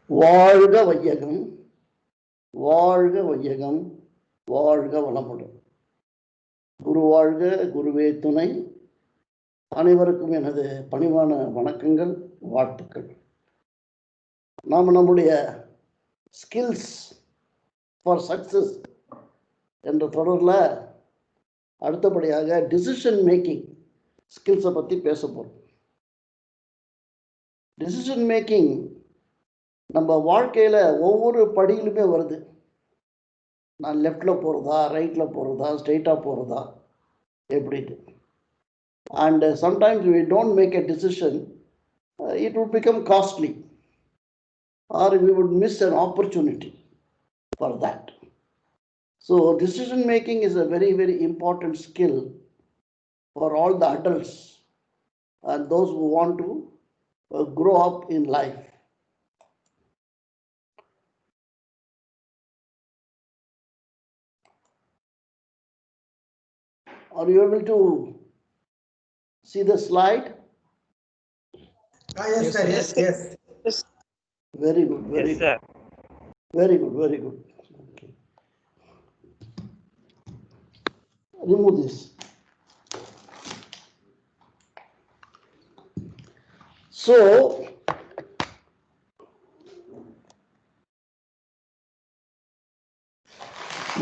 வாழ்க வையகம், வாழ்க வையகம், வாழ்க வளமுடன். குரு வாழ்க, குருவே துணை. அனைவருக்கும் எனது பணிவான வணக்கங்கள், வாழ்த்துக்கள். நாம் நம்முடைய ஸ்கில்ஸ் ஃபார் சக்சஸ் என்ற தொடரில் அடுத்தபடியாக டிசிஷன் மேக்கிங் ஸ்கில்ஸை பற்றி பேச போகிறோம். டிசிஷன் மேக்கிங் நம்ம வாழ்க்கையில் ஒவ்வொரு படியிலுமே வருது. நான் லெஃப்டில் போகிறதா, ரைட்டில் போகிறதா, ஸ்ட்ரெயிட்டாக போகிறதா எப்படின்னு. And sometimes we don't make a decision, it would become costly, or we would miss an opportunity for that. So decision making is a very, very important skill for all the adults and those who want to grow up in life. Are you able to see the slide? Yes, sir. Yes. Very good. Very Yes, good. sir. Very good. Very good. Okay. Remove this. So,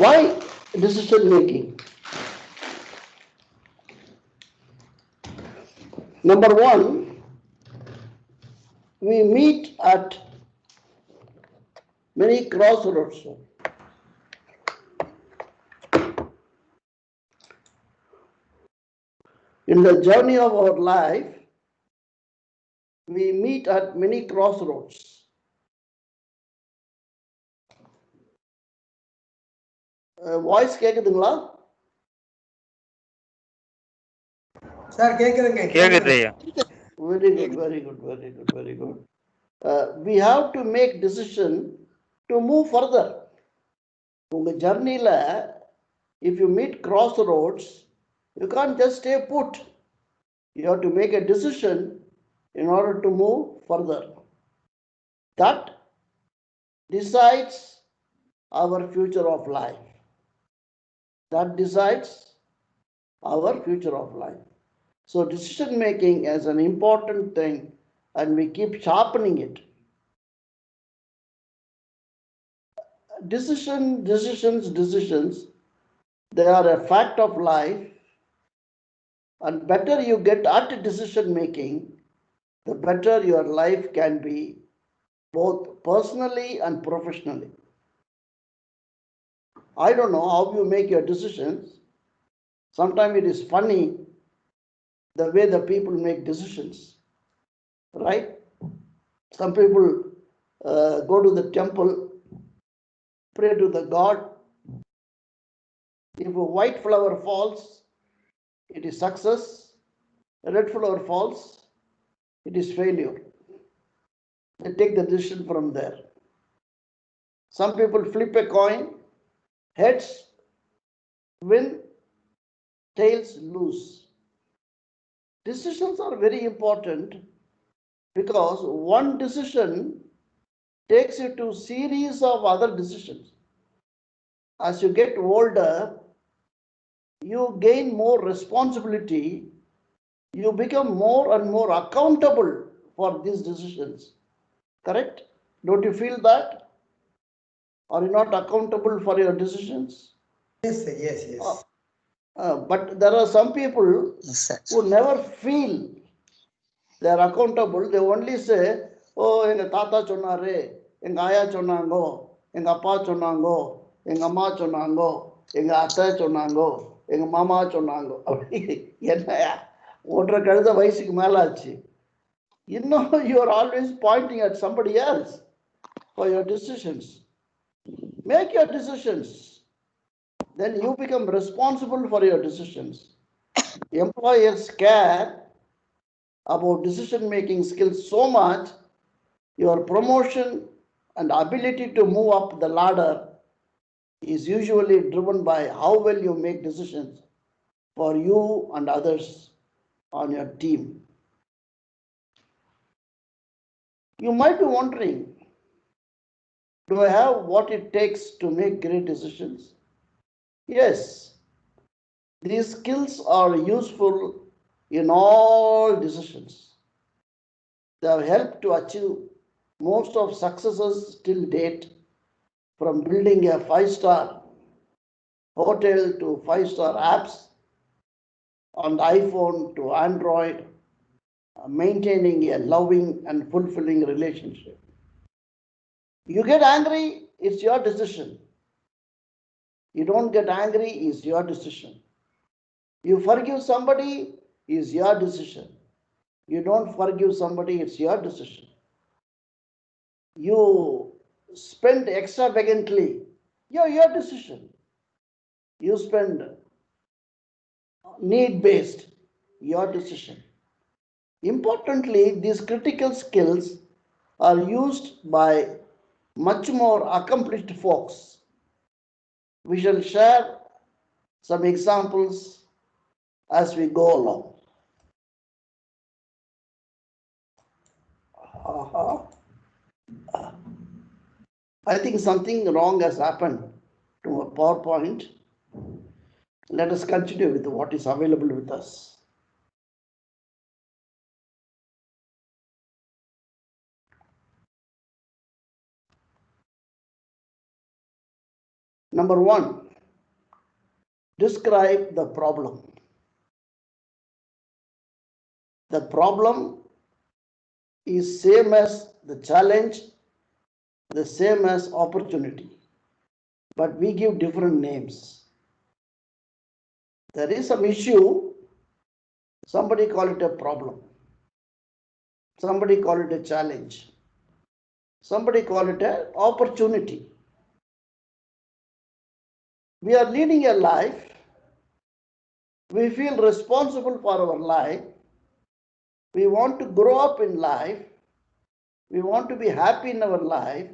why decision making? Number one, we meet at many crossroads. In the journey of our life, we meet at many crossroads. Voice கேக்குதுங்களா? Sir, கேக்குதுங்க. கேக்குது ஐயா. Very good, very good, very good, very good. We have to make decision to move further. உங்க ஜர்னில if you meet crossroads, you can't just stay put. You have to make a decision in order to move further. That decides our future of life. That decides our future of life. So decision making is an important thing and we keep sharpening it. Decisions, they are a fact of life, and better you get at decision making, the better your life can be, both personally and professionally. I don't know how you make your decisions. Sometimes it is funny the way the people make decisions, right? Some people go to the temple, pray to the God. If a white flower falls, it is success. A red flower falls, it is failure. They take the decision from there. Some people flip a coin, heads win, tails lose. Decisions are very important because one decision takes you to series of other decisions. As you get older, you gain more responsibility, you become more and more accountable for these decisions. Correct? Don't you feel that? Are you not accountable for your decisions? Yes, sir. Yes. But there are some people who never feel they are accountable. They only say, oh, enga tata சொன்னாரு, enga ஆயா சொன்னாங்கோ, enga அப்பா சொன்னாங்கோ, enga அம்மா சொன்னாங்கோ, enga அத்தை சொன்னாங்கோ, enga மாமா சொன்னாங்கோ. அப்படி என்னையா ஒன்றரை கழுத வயசுக்கு மேல ஆச்சு. You are always pointing at somebody else for your decisions. Make your decisions. Then you become responsible for your decisions. Employers care about decision making skills so much, your promotion and ability to move up the ladder is usually driven by how well you make decisions for you and others on your team. You might be wondering, Do I have what it takes to make great decisions? Yes. These skills are useful in all decisions. They have helped to achieve most of successes till date, from building a 5-star hotel to 5-star apps on the iPhone to Android, maintaining a loving and fulfilling relationship. You get angry, it's your decision. You don't get angry, it's your decision. You forgive somebody, it's your decision. You don't forgive somebody, it's your decision. You spend extravagantly, your decision. You spend need-based, your decision. Importantly, these critical skills are used by much more accomplished folks. We shall share some examples as we go along. I think something wrong has happened to a PowerPoint. Let us continue with what is available with us. Number 1, describe the problem. The problem is same as the challenge, the same as opportunity, but we give different names. There is some issue, somebody call it a problem, somebody call it a challenge, somebody call it an opportunity. We are leading a life, we feel responsible for our life, we want to grow up in life, we want to be happy in our life.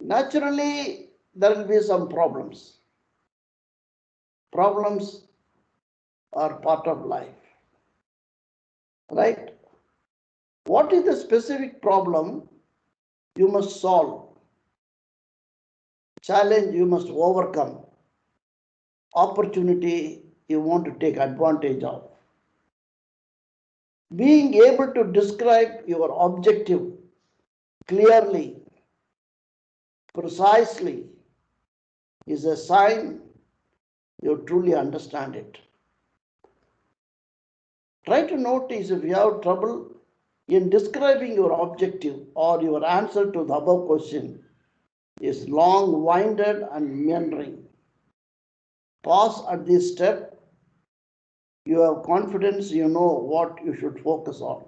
Naturally, there will be some problems. Problems are part of life, right? What is the specific problem you must solve? Challenge you must overcome. Opportunity you want to take advantage of. Being able to describe your objective clearly, precisely, is a sign you truly understand it. Try to notice if you have trouble in describing your objective or your answer to the above question is long-winded and meandering. Pause at this step. You have confidence, you know what you should focus on.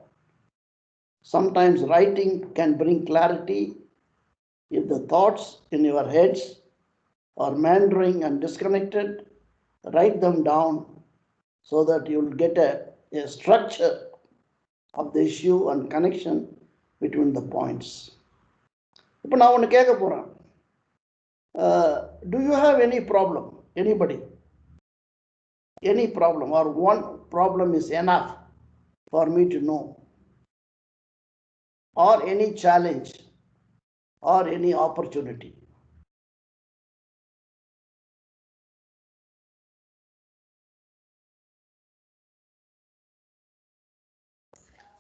Sometimes writing can bring clarity if the thoughts in your heads are meandering and disconnected. Write them down so that you will get a structure of the issue and connection between the points. இப்போ நான் ஒன்று கேட்க போகிறேன். Do you have any problem? Anybody? Any problem or one problem is enough for me to know? Or any challenge or any opportunity?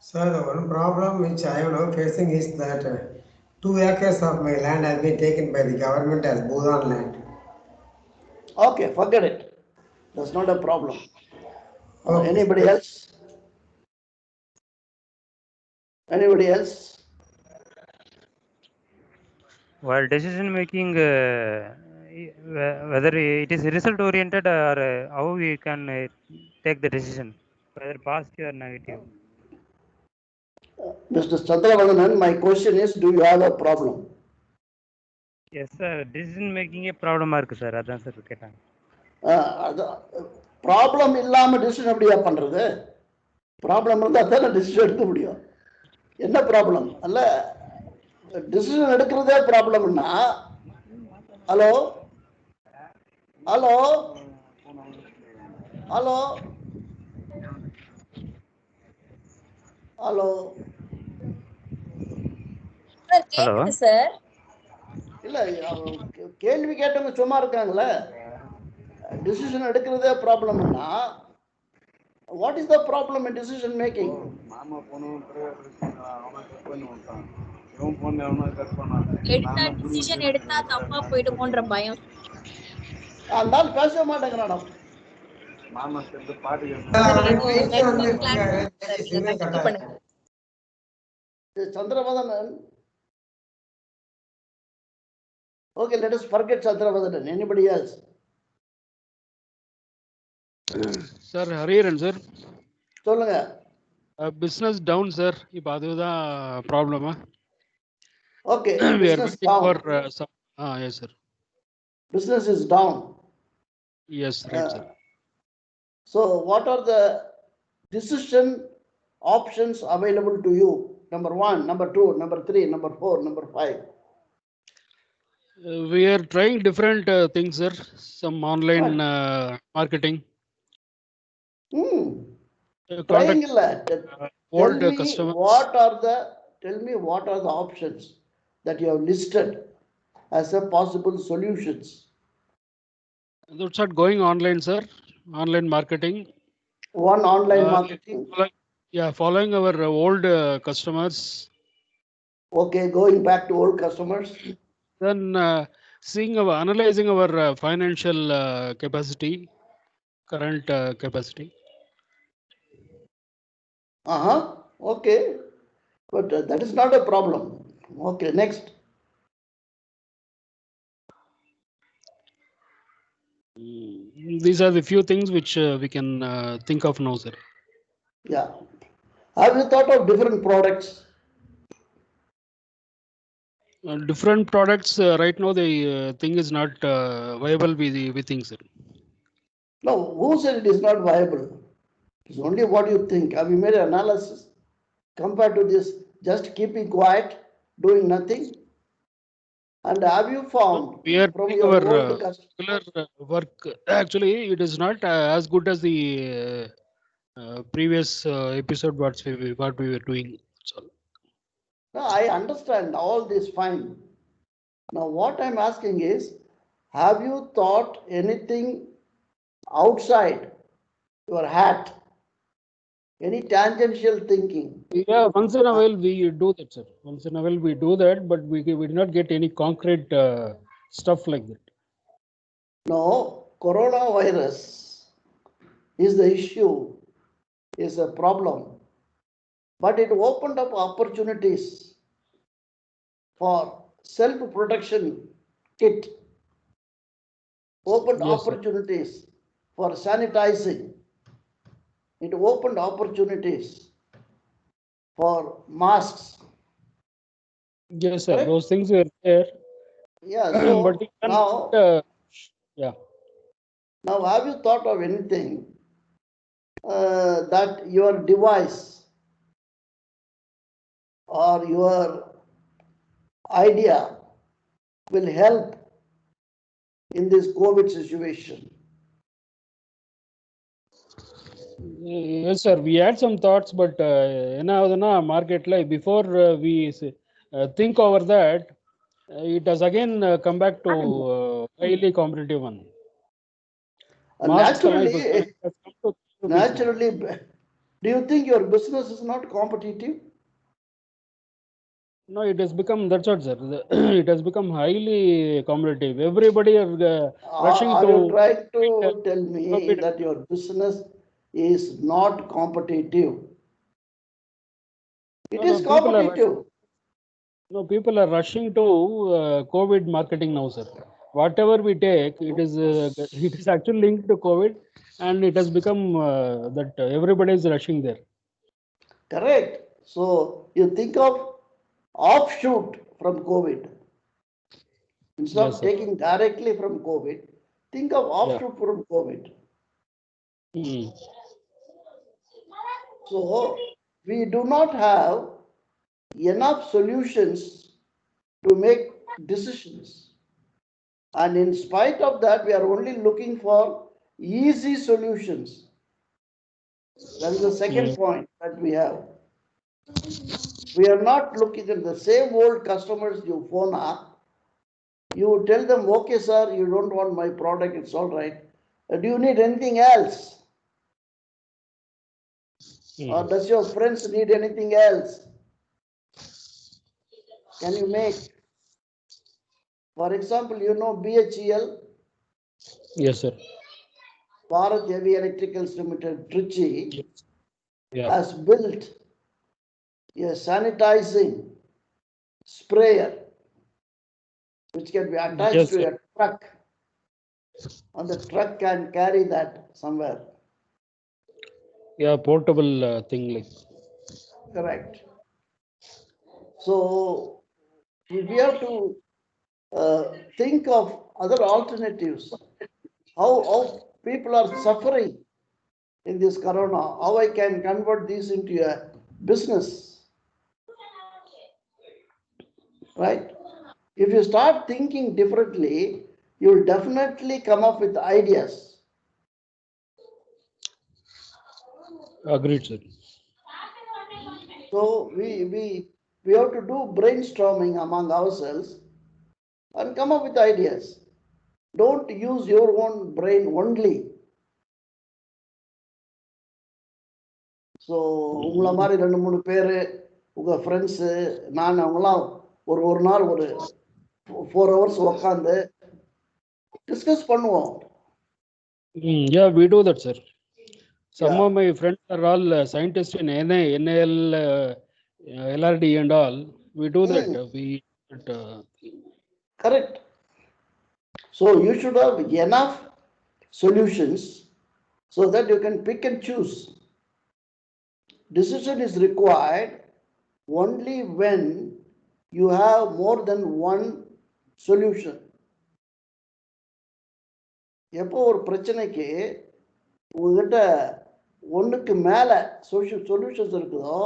Sir, the one problem which I am now facing is that 2 acres of my land has been taken by the government as Bhutan land. Okay, forget it. That's not a problem. Okay. Anybody else? Anybody else? While decision making, whether it is result oriented or how we can take the decision, whether positive or negative. Mr. Chandravanan, my question is, do you have a problem? Yes, sir. Decision making a problem இருக்கு sir, அதான் sir கேட்டாங்க. Problem இல்லாமல் decision எப்படியா பண்ணுறது? Problem இருந்தால் தானே decision எடுக்க முடியும். என்ன ப்ராப்ளம்? அல்ல, டிசிஷன் எடுக்கிறதே ப்ராப்ளம்னா, ஹலோ ஹலோ ஹலோ ஹலோ கேக்குது சார். இல்ல கேள்வி கேட்டவங்க சும்மா இருக்காங்களே. டிசிஷன் எடுக்கிறதே ப்ராப்ளம்னா what is the problem in decision making? மாமா போன அவன் கட் பண்ணி விட்டான், இவன் போன அவன் கட் பண்ணான். எடுத்தா டிசிஷன் எடுத்தா தப்பா போயிடுமோன்ற பயம். அதனால பேச மாட்டேங்கிறான். மாமா சேர்ந்து பாட்டு Chandravadan. Okay, let us forget Chandravadan. Anybody else? Sir, Hariharan sir. சொல்லுங்க. Business down sir. இப்போ அதுதான் problem. Okay. We are Business waiting down. for some. Yes sir. Business is down. Yes, right sir. So what are the decision options available to you? Number 1, number 2, number 3, number 4, number 5. We are trying different things sir. Some online marketing. Trying old customers. Tell me what are the options that you have listed as a possible solutions? That's not going online sir. Online marketing. One online marketing. Following our old customers. Okay, going back to old customers. Then analyzing our financial capacity, current capacity. Okay, but that is not a problem. Okay, next. These are the few things which we can think of now, sir. Yeah. Have you thought of different products? Different products right now the thing is not viable. We think, sir. No, who said it is not viable? It's only what you think. Have you made an analysis compared to this just keeping quiet, doing nothing? And have you found we are from doing your our old regular work? Actually, it is not as good as the previous episode what we were doing. So. No, I understand all this fine. Now, what I'm asking is, have you thought anything outside your hat? Any tangential thinking? Yeah, once in a while we do that, sir. Once in a while we do that, but we did not get any concrete stuff like that. No, coronavirus is the issue, is a problem. But it opened up opportunities for self-protection kit, opened opportunities for sanitizing. It opened opportunities for masks. Yes, sir. Correct? Those things were there. Yeah, so but now, yeah. Now, have you thought of anything that your device or your idea will help in this COVID situation? Yes, sir. We had some thoughts, but market like before we think over that, it has again come back to highly competitive one. Naturally, do you think your business is not competitive? No, it has become, that's what, sir. It has become highly competitive. Everybody are rushing to. Are you trying to tell me that your business is not competitive? It is competitive. No, people are rushing to COVID marketing now, sir. Whatever we take, it is actually linked to COVID, and it has become that everybody is rushing there. Correct. So you think of offshoot from COVID. Instead of taking directly from COVID, think of offshoot from COVID. So we do not have enough solutions to make decisions. And in spite of that, we are only looking for easy solutions. That is the second point that we have. We are not looking at the same old customers you phone up. You tell them, okay, sir, you don't want my product, it's all right. Do you need anything else? Or does your friends need anything else? Can you make? For example, you know BHEL? Yes, sir. Bharat Heavy Electricals Limited, Trichy, Yeah. has built a sanitizing sprayer which can be attached Yes, to sir. a truck, and the truck can carry that somewhere. Yeah, portable thing like. Correct. So we have to think of other alternatives. How people are suffering in this corona, how I can convert this into a business, right? If you start thinking differently, you will definitely come up with ideas. Agreed, sir. So we have to do brainstorming among ourselves and come up with ideas. Don't use your own brain only. So உங்களை மாதிரி 2-3 பேர் உங்கள் friends நான் அவங்களாம் ஒரு நாள் ஒரு 4 hours உட்காந்து டிஸ்கஸ் பண்ணுவோம். Yeah, we do that, sir. Some of my friends are all scientists in NAL, LRD and all. We do that. Correct. So you should have enough solutions so that you can pick and choose. Decision is required only when you have more than one solution. எப்போ ஒரு பிரச்சனைக்கு உங்ககிட்ட ஒன்றுக்கு மேலே solutions இருக்குதோ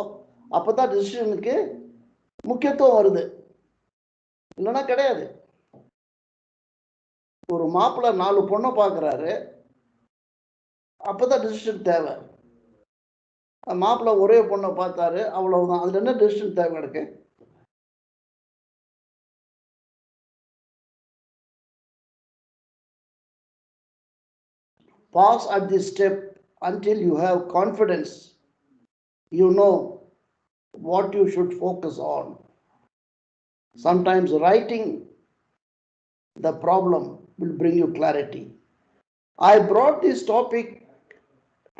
அப்போ தான் டிசிஷனுக்கு முக்கியத்துவம் வருது, இல்லைன்னா கிடையாது. ஒரு மாப்பிள்ளை 4 பொண்ணை பார்க்குறாரு, அப்போ தான் டிசிஷன் தேவை. மாப்பிள்ளை ஒரே பொண்ணை பார்த்தாரு, அவ்வளவுதான். அதில் என்ன டிசிஷன் தேவை இருக்கு? Pause at this step until you have confidence. You know what you should focus on. Sometimes writing the problem will bring you clarity. I brought this topic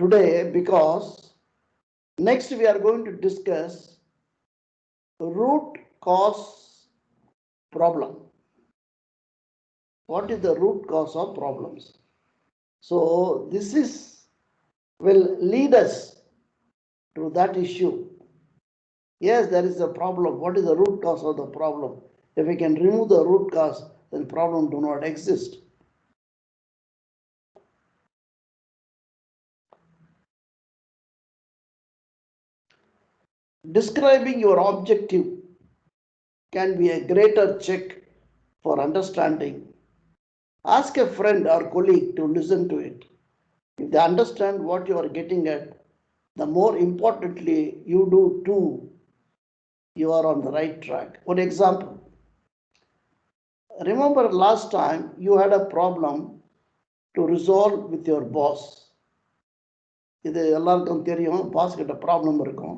today because next we are going to discuss root cause problem. What is the root cause of problems? So this will lead us to that issue. Yes, there is a problem. What is the root cause of the problem? If we can remove the root cause, then problem do not exist. Describing your objective can be a greater check for understanding. Ask a friend or colleague to listen to it. If they understand what you are getting at, the more importantly you do too, you are on the right track. For example, remember last time you had a problem to resolve with your boss. இது எல்லாருக்கும் தெரியும், pass கிட்ட problem இருக்கும்.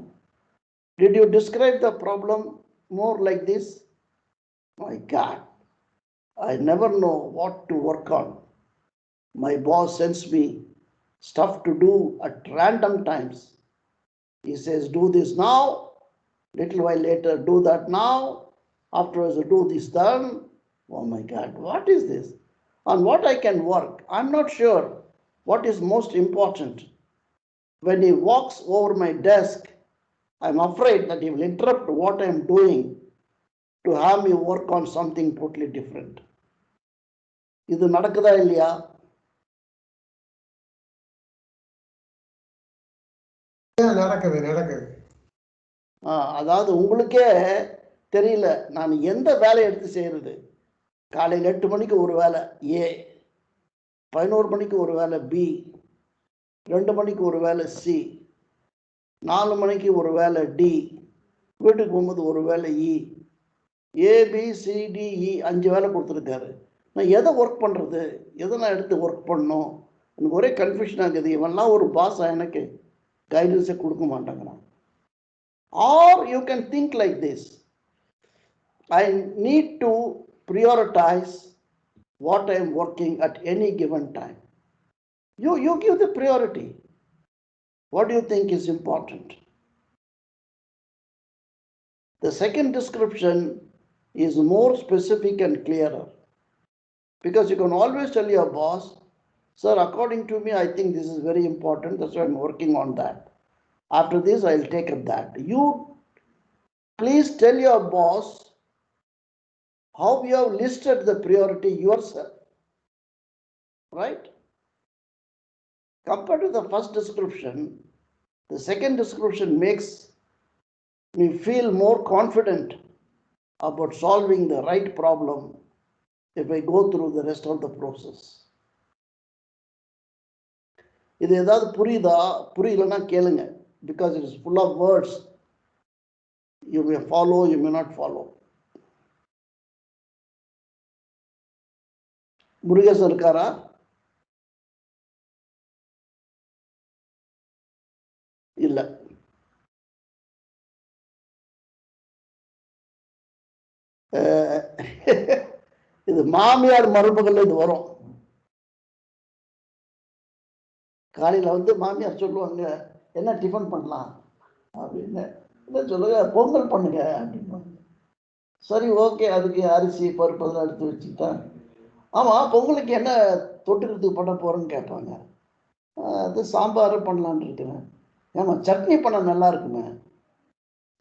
Did you describe the problem more like this? My God, I never know what to work on. My boss sends me stuff to do at random times. He says, do this now, little while later, do that now, afterwards, do this then. Oh my God, what is this? On what I can work? I'm not sure what is most important. When he walks over my desk, I'm afraid that he will interrupt what I'm doing to have me work on something totally different. இது நடக்குதா இல்லையா? நடக்குது. அதாவது உங்களுக்கே தெரியல நான் எந்த வேலையை எடுத்து செய்யறது. காலையில் 8 மணிக்கு ஒரு வேலை ஏ, 11 மணிக்கு ஒரு வேலை பி, 2 மணிக்கு ஒரு வேலை சி, 4 மணிக்கு ஒரு வேலை டி, வீட்டுக்கு போகும்போது ஒரு வேலை இ, ABCDE 5 வேலை கொடுத்துருக்காரு. நான் எதை ஒர்க் பண்ணுறது, எதை நான் எடுத்து ஒர்க் பண்ணணும், எனக்கு ஒரே கன்ஃபியூஷன் ஆகுது. இவன்லாம் ஒரு பாஸா எனக்கு கைடன்ஸை கொடுக்க மாட்டாங்கிறான். Are you can think like this, I need to prioritize what I am working at any given time. You give the priority. What do you think is important? The second description is more specific and clearer, because you can always tell your boss, sir, according to me, I think this is very important, that's why I'm working on that. After this, I'll take up that. You please tell your boss how you have listed the priority yourself, right? Compared to the first description, the second description makes me feel more confident about solving the right problem if I go through the rest of the process. இது ஏதாவது புரியுதா, புரியலன்னா கேளுங்க, because it is full of words. You may follow, you may not follow. Murugesan இருக்காரா? இல்ல. இது மாமியார் மருமகள் இது வரும். காலையில வந்து மாமியார் சொல்லுவாங்க, என்ன டிஃபன் பண்ணலாம் அப்படின்னு, என்ன சொல்லுங்க, பொங்கல் பண்ணுங்க அப்படின்வாங்க. சரி, ஓகே, அதுக்கு அரிசி பருப்பு அதெல்லாம் எடுத்து வச்சுக்கிட்டேன். ஆமா, பொங்கலுக்கு என்ன தொட்டுக்கிறதுக்கு பண்ண போறேன்னு கேட்பாங்க. அது சாம்பார் பண்ணலான்னு இருக்கிறேன். ஏமா சட்னி பண்ண நல்லா இருக்குமே,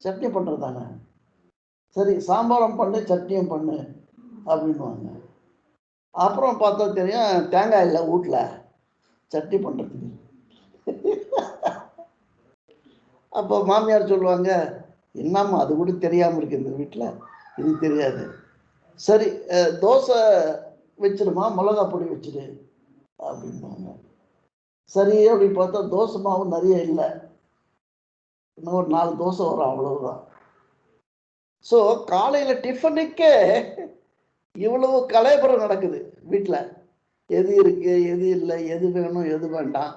சட்னி பண்றதானே, சரி சாம்பாரம் பண்ணு சட்னியும் பண்ணு அப்படின்வாங்க. அப்புறம் பார்த்தா தெரியும் தேங்காய் இல்லை வீட்டில் சட்னி பண்ணுறதுக்கு. அப்போ மாமியார் சொல்லுவாங்க, என்னம்மா அது கூட தெரியாமல் இருக்கு இந்த வீட்டில், இது தெரியாது. சரி, தோசை வச்சிருமா, மிளகா பொடி வச்சிரு அப்படின்வாங்க. சரி அப்படின்னு பார்த்தா தோசை மாவு நிறைய இல்லை, இன்னும் ஒரு 4 தோசை வரும், அவ்வளவுதான். ஸோ காலையில் டிஃபனுக்கே இவ்வளவு கலைபுரம் நடக்குது வீட்டில். எது இருக்கு, எது இல்லை, எது வேணும், எது வேண்டாம்.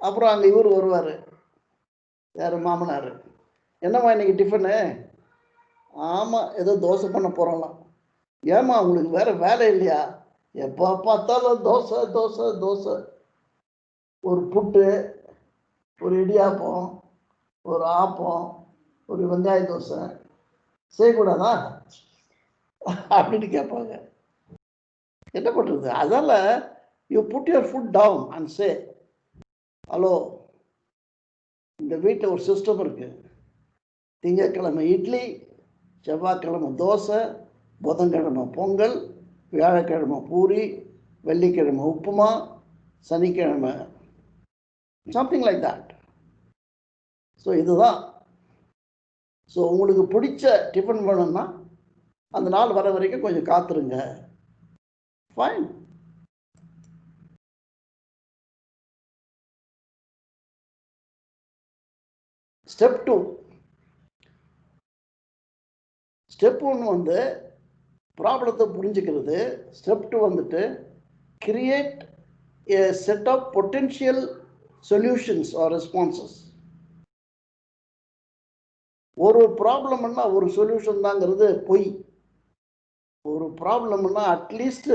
அப்புறம் அங்கே இவர் வருவார், யார், மாமனார். என்னம்மா இன்னைக்கு டிஃபனு? ஆமாம், ஏதோ தோசை பண்ண போகிறோம்லாம். ஏம்மா உங்களுக்கு வேற வேலை இல்லையா? எப்போ பார்த்தாலும் தோசை தோசை தோசை. ஒரு புட்டு, ஒரு இடியாப்பம், ஒரு ஆப்பம், ஒரு வெங்காய தோசை செய்யக்கூடாதா அப்படின்னு கேட்பாங்க. என்ன பண்ணுறது? அதால் you put your foot down and say, hello, இந்த வீட்டில் ஒரு சிஸ்டம் இருக்கு. திங்கட்கிழமை இட்லி, செவ்வாய்க்கிழமை தோசை, புதன்கிழமை பொங்கல், வியாழக்கிழமை பூரி, வெள்ளிக்கிழமை உப்புமா, சனிக்கிழமை சம்திங் லைக் தட். ஸோ இதுதான். ஸோ உங்களுக்கு பிடிச்ச டிஃபன் வேணும்னா அந்த நாள் வர வரைக்கும் கொஞ்சம் காத்துருங்க. ஃபைன். ஸ்டெப் 2. ஸ்டெப் 1 வந்து ப்ராப்ளத்தை புரிஞ்சுக்கிறது. ஸ்டெப் 2 வந்துட்டு create a set of potential solutions or responses. ஒரு ப்ராப்ளம்னா ஒரு சொல்யூஷன் தாங்கிறது பொய். ஒரு ப்ராப்ளம்னா அட்லீஸ்ட்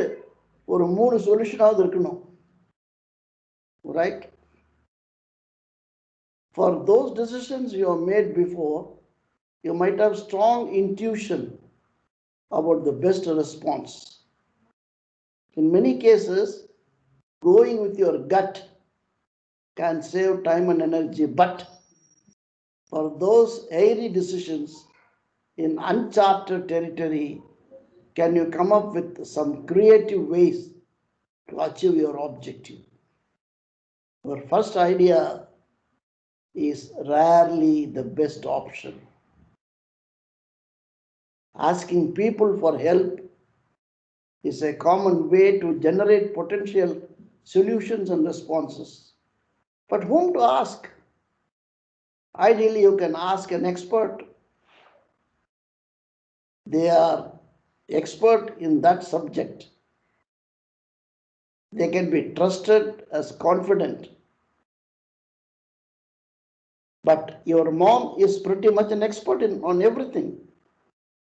ஒரு 3 சொல்யூஷனாவது இருக்கணும், right? For those decisions you have made before, you might have strong intuition about the best response. In many cases, going with your gut can save time and energy, but for those airy decisions in uncharted territory, can you come up with some creative ways to achieve your objective? Your first idea is rarely the best option. Asking people for help is a common way to generate potential solutions and responses. But whom to ask? Ideally, you can ask an expert they are expert in that subject. They can be trusted as confident. But your mom is pretty much an expert on everything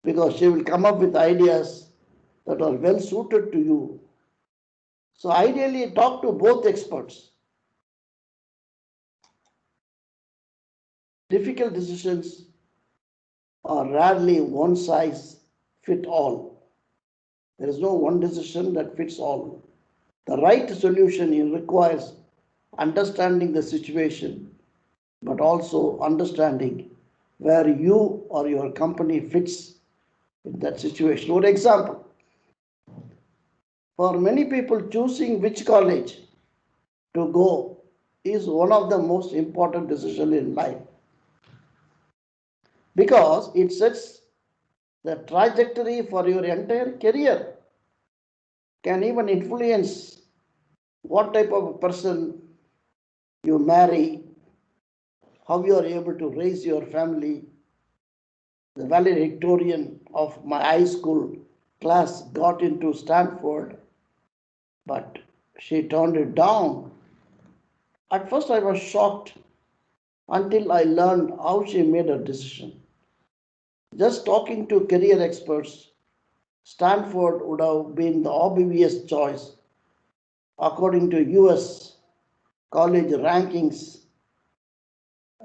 because she will come up with ideas that are well suited to you. So ideally, talk to both experts. Difficult decisions are rarely one size fit all. There is no one decision that fits all. The right solution requires understanding the situation, but also understanding where you or your company fits in that situation. For example, for many people, choosing which college to go is one of the most important decisions in life because it sets the trajectory for your entire career, can even influence what type of a person you marry, how you are able to raise your family. The valedictorian of my high school class got into Stanford, but she turned it down. At first, I was shocked until I learned how she made her decision. Just talking to career experts, Stanford would have been the obvious choice. According to US college rankings,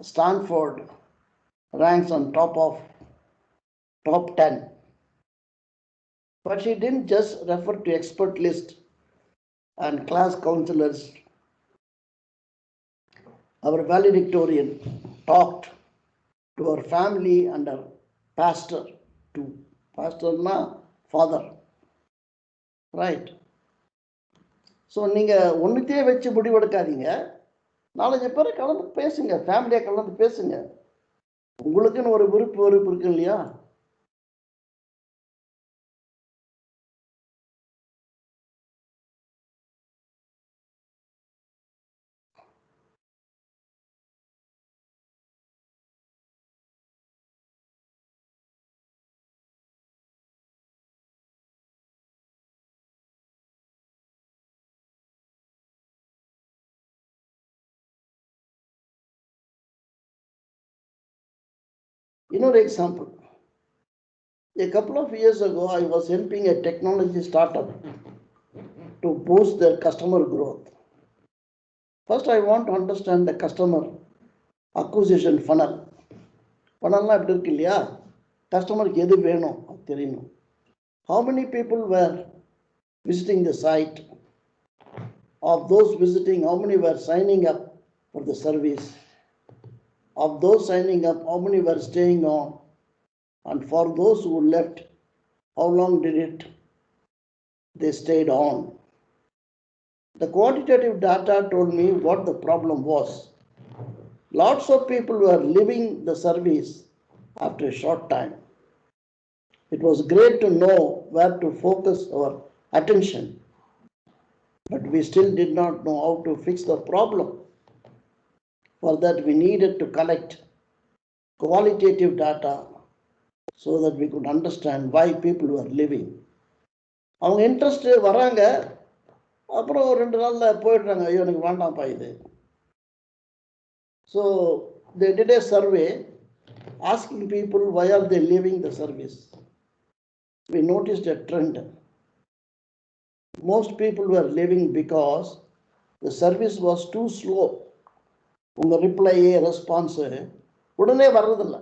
Stanford ranks on top 10. But she didn't just refer to expert list and class counselors. Our valedictorian talked to her family and her pastor too. Pastor na father. Right. So நீங்கள் ஒன்றுத்தையே வச்சு முடிவெடுக்காதீங்க. 4-5 பேரை கலந்து பேசுங்க, ஃபேமிலியாக கலந்து பேசுங்க. உங்களுக்குன்னு ஒரு விருப்பு இருக்கு இல்லையா? Another example. A couple of years ago, I was helping a technology startup to boost their customer growth. First, I want to understand the customer acquisition funnel. Funnel எப்படி இருக்கு இல்லையா? கஸ்டமருக்கு எது வேணும் தெரியணும். How many people were visiting the site? Of those visiting, how many were signing up for the service? Of those signing up, how many were staying on? And for those who left, how long did they stayed on? The quantitative data told me what the problem was. Lots of people were leaving the service after a short time. It was great to know where to focus our attention, but we still did not know how to fix the problem. For that, we needed to collect qualitative data so that we could understand why people were leaving. அவங்க interest வராங்க, அப்புறம் 2 நாளில் போயிடுறாங்க. ஐயோ எனக்கு வேண்டாம்ப்பா இது. So they did a survey asking people why are they leaving the service. We noticed a trend. Most people were leaving because the service was too slow. உங்கள் ரிப்ளையே ரெஸ்பான்ஸு உடனே வர்றதில்ல,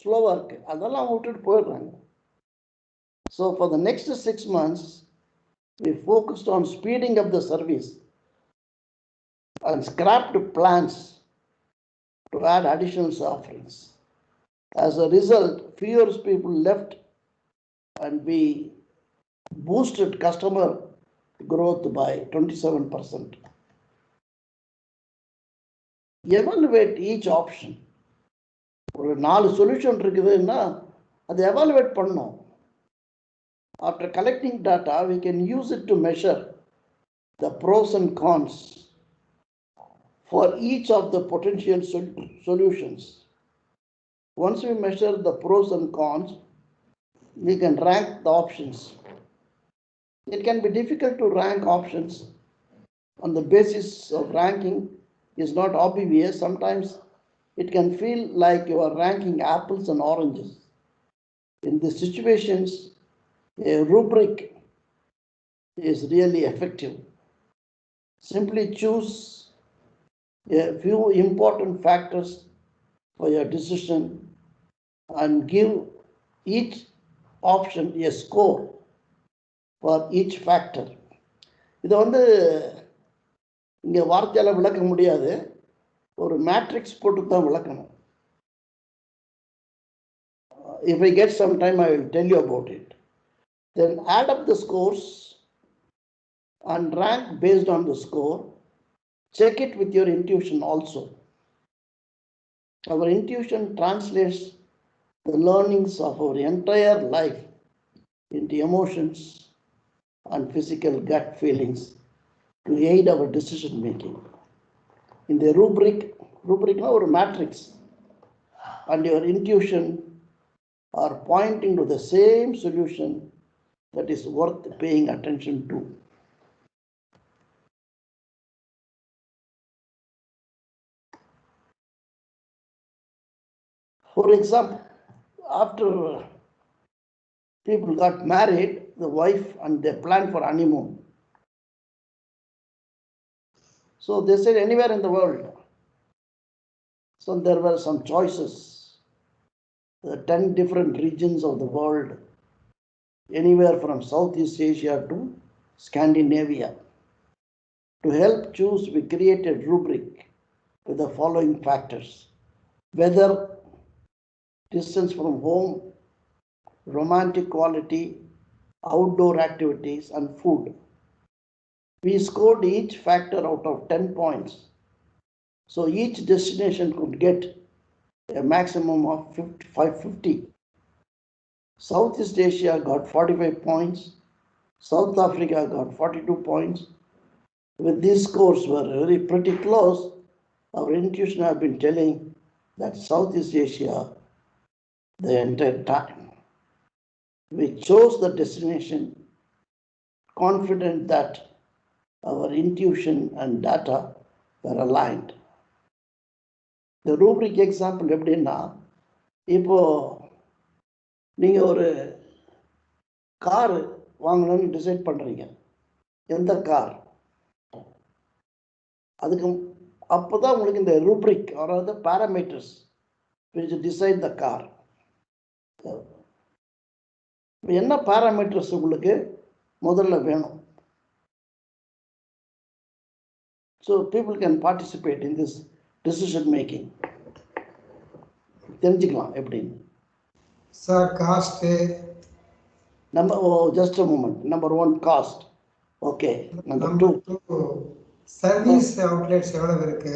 ஸ்லோவாக இருக்குது. அதெல்லாம் அவங்க விட்டுட்டு போயிடுறாங்க. So for the next 6 months, we focused on speeding up the service and scrapped plans to add additional offerings. As a result, fewer people left and we boosted customer growth by 27%. Evaluate each option. ஒரு 4 solution இருக்குதுன்னா அதை evaluate பண்ணணும். After collecting data, we can use it to measure the pros and cons for each of the potential solutions. Once we measure the pros and cons, we can rank the options. It can be difficult to rank options on the basis of ranking is not obvious. Sometimes it can feel like you are ranking apples and oranges. In these situations, a rubric is really effective. Simply choose a few important factors for your decision and give each option a score for each factor. இதை வந்து இங்கே வார்த்தையால் விளக்க முடியாது, ஒரு matrix போட்டு தான் விளக்கணும். If I get some time, I will tell you about it. Then add up the scores and rank based on the score. Check it with your intuition also. Our intuition translates the learnings of our entire life into emotions and physical gut feelings to aid our decision making. In the rubric or matrix, and your intuition are pointing to the same solution that is worth paying attention to. For example, after people got married, the wife and they planned for honeymoon. So they said anywhere in the world. So there were some choices. 10 different regions of the world, anywhere from Southeast Asia to Scandinavia. To help choose, we created a rubric with the following factors: weather, distance from home, romantic quality, outdoor activities, and food. We scored each factor out of 10 points. So each destination could get a maximum of 550. Southeast Asia got 45 points. South Africa got 42 points. With these scores were very pretty close, our intuition have been telling that Southeast Asia the entire time. We chose the destination confident that our intuition and data were aligned. The rubric example எப்படின்னா, இப்போ நீங்க ஒரு car வாங்கணும்னு decide பண்றீங்க, எந்த car, அதுக்கு அப்போதான் உங்களுக்கு இந்த ரூப்ரிக் அதாவது parameters which decide the car. என்ன பாராமீட்டர்ஸ் உங்களுக்கு முதல்ல வேணும்? So people can participate in this decision making. தெரிஞ்சுக்கலாம் எப்படின்னு. Sir, cost. Just a moment. Number 1, cost. Okay. Number 2, service outlets எவ்வளவு இருக்கு?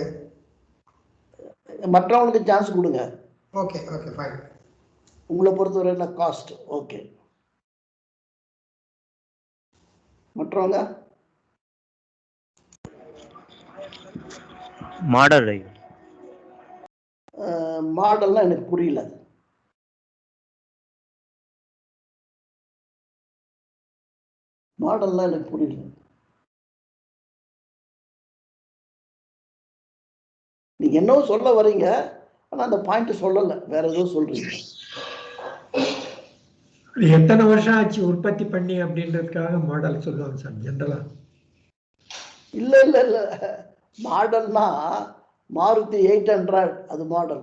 மற்றவங்களுக்கு சான்ஸ் கொடுங்க. Okay fine. உங்களை பொறுத்தவரை காஸ்ட். ஓகே, மற்றவங்க மாடல். மாடல்லாம் எனக்கு புரியல. மாடல்லாம் எனக்கு புரியல. நீங்க என்ன சொல்ல வரீங்க, ஆனா அந்த பாயிண்ட் சொல்லல, வேற ஏதோ சொல்றீங்க. எத்தனை வருஷம் ஆச்சு உற்பத்தி பண்ணி அப்படின்றதுக்காக மாடல் சொல்லுவாங்க சார் ஜெனரலா. இல்ல மாடல்னா மாருதி 800 அது மாடல்,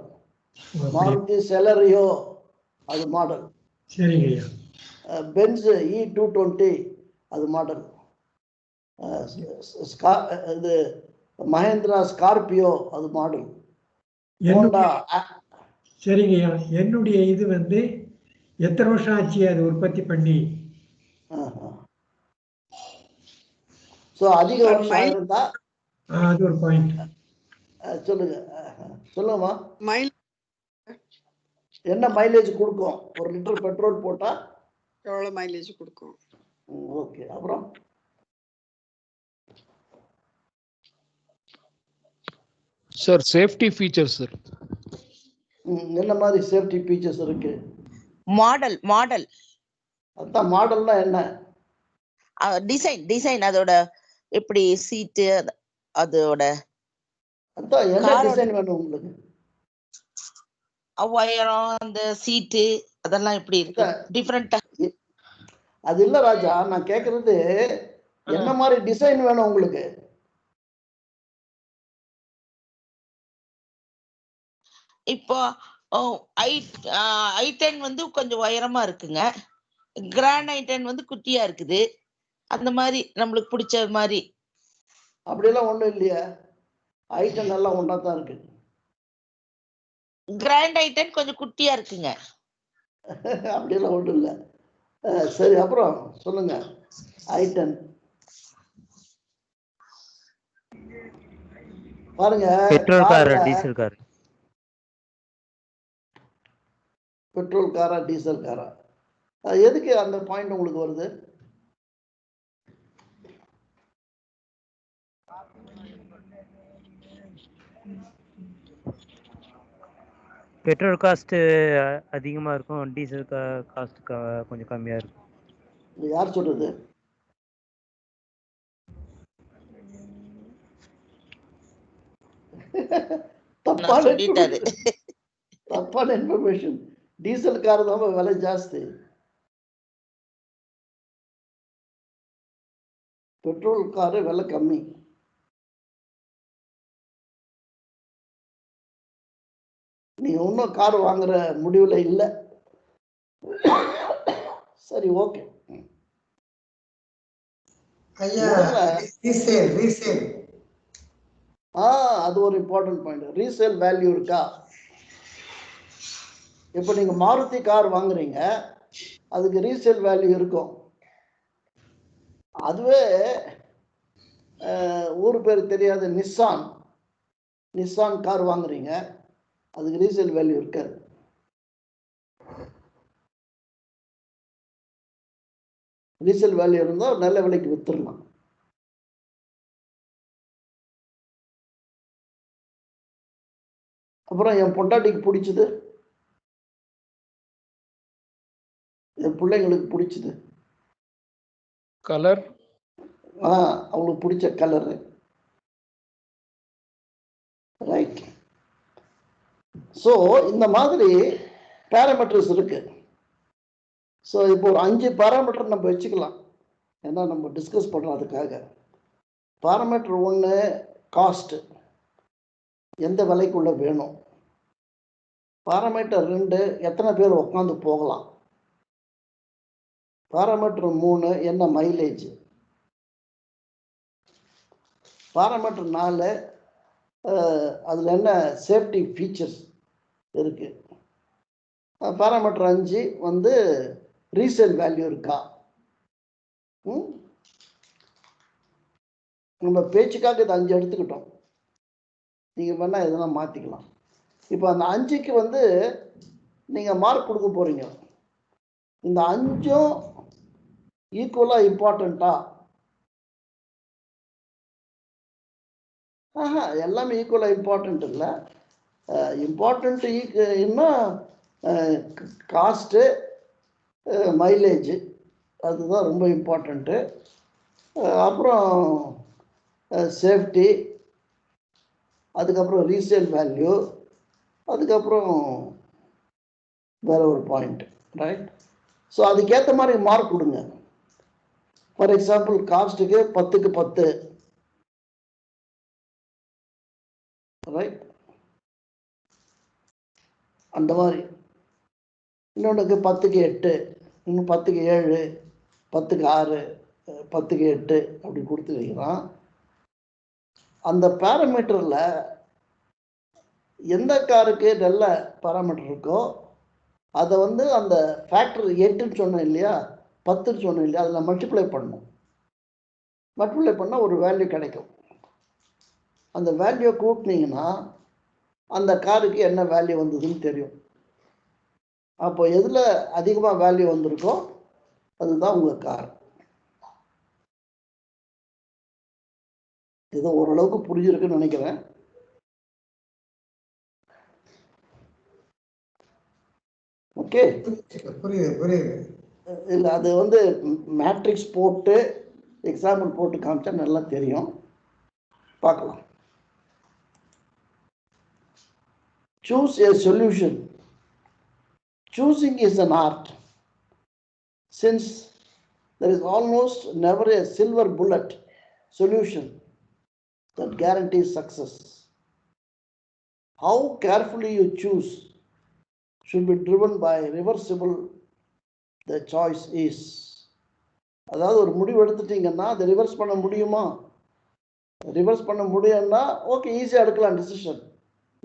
மாருதி செலரியோ அது மாடல், சரிங்க ஐயா. பென்ஸ் E220 அது மாடல், இது மஹேந்திரா ஸ்கார்பியோ அது மாடல், ஹோண்டா. சரிங்க ஐயா, என்னுடைய இது வந்து எத்தனை வருஷம் ஆச்சு அது உற்பத்தி பண்ணி. சோ அதிக வருஷம் இருந்தா அது ஒரு பாயிண்ட். சொல்லுங்கம்மா. என்ன மைலேஜ் கொடுக்கும்? 1 லிட்டர் பெட்ரோல் போட்டா எவ்வளவு மைலேஜ் கொடுக்கும்? ஓகே, அப்புறம் சார் சேஃப்டி ஃபீச்சர்ஸ் சார். என்ன மாதிரி சேஃப்டி ஃபீச்சர்ஸ் இருக்கு? மாடல் அதான் மாடல்னா என்ன? டிசைன் அதோட எப்படி சீட்டு அதோட அதான் என்ன டிசைன் வேணும் உங்களுக்கு? உயரம் அந்த சீட்டு அதெல்லாம் எப்படி இருக்கு டிஃபரெண்டா? அது இல்ல ராஜா, நான் கேக்குறது என்ன மாதிரி டிசைன் வேணும் உங்களுக்கு? இப்போ i10 வந்து கொஞ்சம் உயரமா இருக்குங்க, கிராண்ட் i10 வந்து குட்டியா இருக்குது. அந்த மாதிரி நம்மளுக்கு பிடிச்ச மாதிரி. அப்படியெல்லாம் ஒண்ணும் இல்லையா? i10 நல்லா ஒன்றா தான் இருக்கு. கிராண்ட் i10 கொஞ்சம் குட்டியா இருக்குங்க. அப்படியெல்லாம் ஒன்றும் இல்லை. சரி, அப்புறம் சொல்லுங்க. i10 பாருங்க. பெட்ரோல் காரா டீசல் கார்? பெட்ரோல் காரா டீசல் காரா? எதுக்கு அந்த பாயிண்ட் உங்களுக்கு வருது? பெட்ரோல் காஸ்ட் அதிகமா இருக்கும், டீசல் காஸ்ட் கொஞ்சம் கம்மியா இருக்கும். யார் சொல்றது? தப்பான இன்ஃபர்மேஷன். டீசல் கார் தான் விலை ஜாஸ்தி, பெட்ரோல் காரு விலை கம்மி. நீங்க இன்னும் கார் வாங்குற முடிவுல இல்லை. சரி, ஓகே. அது ஒரு இம்பார்ட்டன்ட் பாயிண்ட். ரீசேல் வேல்யூ இருக்கா? இப்போ நீங்க மாருதி கார் வாங்குறீங்க, அதுக்கு ரீசேல் வேல்யூ இருக்கும். அதுவே ஊர் பேர் தெரியாத நிஸ்ஸான் கார் வாங்குறீங்க, அதுக்கு ரீசேல் வேல்யூ இருக்காது. ரீசேல் வேல்யூ இருந்தால் நல்ல விலைக்கு வித்துடலாம். அப்புறம் என் பொண்டாட்டிக்கு பிடிச்சது, என் பிள்ளைங்களுக்கு பிடிச்சது கலர். அவங்களுக்கு பிடிச்ச கலரு, ரைட்? ஸோ இந்த மாதிரி பேராமீட்டர்ஸ் இருக்கு. ஸோ இப்போ ஒரு 5 பேராமீட்டர் நம்ம வச்சுக்கலாம், ஏன்னா நம்ம டிஸ்கஸ் பண்ணுறோம் அதுக்காக. பேராமீட்டர் 1 காஸ்ட், எந்த விலைக்குள்ள வேணும். பேராமீட்டர் 2 எத்தனை பேர் உட்காந்து போகலாம். பேராமீட்டர் 3 என்ன மைலேஜ். பேராமீட்டர் 4 அதில் என்ன சேஃப்டி ஃபீச்சர்ஸ் இருக்கு. பேராமீட்டர் 5 வந்து ரீசேல் வேல்யூ இருக்கா. நம்ம பேச்சுக்காக இது 5 எடுத்துக்கிட்டோம், நீங்கள் வேணால் இதெல்லாம் மாற்றிக்கலாம். இப்போ அந்த 5க்கு வந்து நீங்கள் மார்க் கொடுக்க போகிறீங்க. இந்த 5ம் ஈக்குவலாக இம்பார்ட்டண்ட்டா? எல்லாமே ஈக்குவலாக இம்பார்ட்டண்ட் இல்லை. இம்பார்ட்டண்ட் இன்னும் காஸ்ட்டு, மைலேஜ், அதுதான் ரொம்ப இம்பார்ட்டண்ட்டு. அப்புறம் சேஃப்டி, அதுக்கப்புறம் ரீசேல் வேல்யூ, அதுக்கப்புறம் வேற ஒரு பாயிண்ட், ரைட்? ஸோ அதுக்கேற்ற மாதிரி மார்க் கொடுங்க. ஃபார் எக்ஸாம்பிள் காஸ்ட்டுக்கு 10க்கு 10, ரைட்? அந்த மாதிரி. இன்னொன்றுக்கு 10க்கு 8, இன்னும் 10க்கு 7, 10க்கு 6, 10க்கு 8 அப்படி கொடுத்து வைக்கிறான். அந்த பேராமீட்டரில் எந்த காருக்கு நல்ல பேராமீட்டர் இருக்கோ அதை வந்து அந்த ஃபேக்டர் 8ன்னு சொன்னேன் இல்லையா, 10ன்னு சொன்னேன் இல்லையா, அதில் மல்டிப்ளை பண்ணணும். மல்டிப்ளை பண்ணால் ஒரு வேல்யூ கிடைக்கும். அந்த வேல்யூ கூட்டினீங்கன்னா அந்த காருக்கு என்ன வேல்யூ வந்ததுன்னு தெரியும். அப்போ எதில் அதிகமாக வேல்யூ வந்திருக்கோ அதுதான் உங்கள் கார். ஏதோ ஓரளவுக்கு புரிஞ்சிருக்குன்னு நினைக்கிறேன். ஓகே, புரியுது. இல்லை அது வந்து மேட்ரிக்ஸ் போட்டு எக்ஸாம்பிள் போட்டு காமிச்சா நல்லா தெரியும், பார்க்கலாம். Choose a solution. Choosing is an art. Since there is almost never a silver bullet solution that guarantees success. How carefully you choose should be driven by reversible the choice is. அதாவது ஒரு முடிவு எடுத்துட்டீங்கன்னா அதை reverse பண்ண முடியுமா? Reverse பண்ண முடியும்னா okay, ஈஸியாக எடுக்கலாம் டிசிஷன்.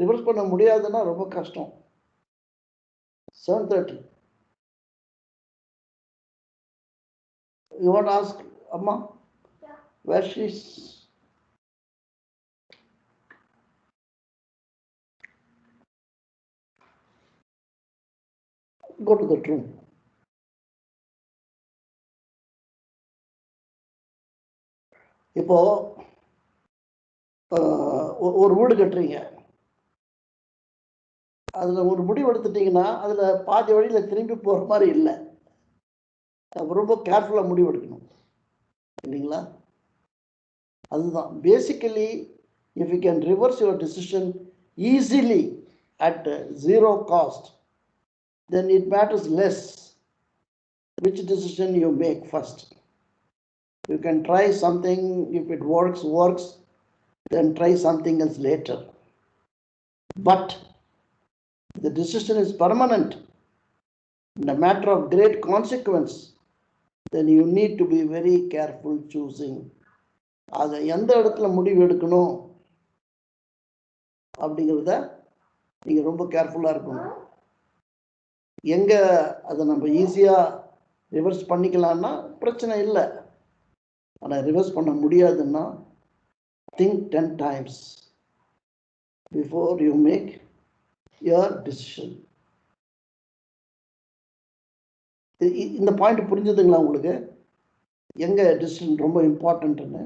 ரிவர்ஸ் பண்ண முடியாதுன்னா ரொம்ப கஷ்டம். 7:30. You want to ask Amma? Yeah. Where she's? Go to the room. இப்போ ஒரு வீடு கட்டுறீங்க, அதில் ஒரு முடிவு எடுத்துட்டீங்கன்னா அதில் பாதி வழியில் திரும்பி போகிற மாதிரி இல்லை. ரொம்ப கேர்ஃபுல்லாக முடிவு எடுக்கணும் இல்லைங்களா? அதுதான் basically. If you can reverse your decision easily at zero cost, then it matters less which decision you make first. You can try something, if it works, then try something else later. But the decision is permanent, in a matter of great consequence, then you need to be very careful choosing. அதை எந்த இடத்துல முடிவு எடுக்கணும் அப்படிங்கிறத நீங்கள் ரொம்ப கேர்ஃபுல்லாக இருக்கணும். எங்கே அதை நம்ம ஈஸியாக ரிவர்ஸ் பண்ணிக்கலாம்னா பிரச்சனை இல்லை. ஆனால் ரிவர்ஸ் பண்ண முடியாதுன்னா think 10 times before you make your decision. இந்த பாயிண்ட் புரிஞ்சுதுங்களா உங்களுக்கு? எங்க டிசிஷன் ரொம்ப இம்பார்ட்டன்ட்னு?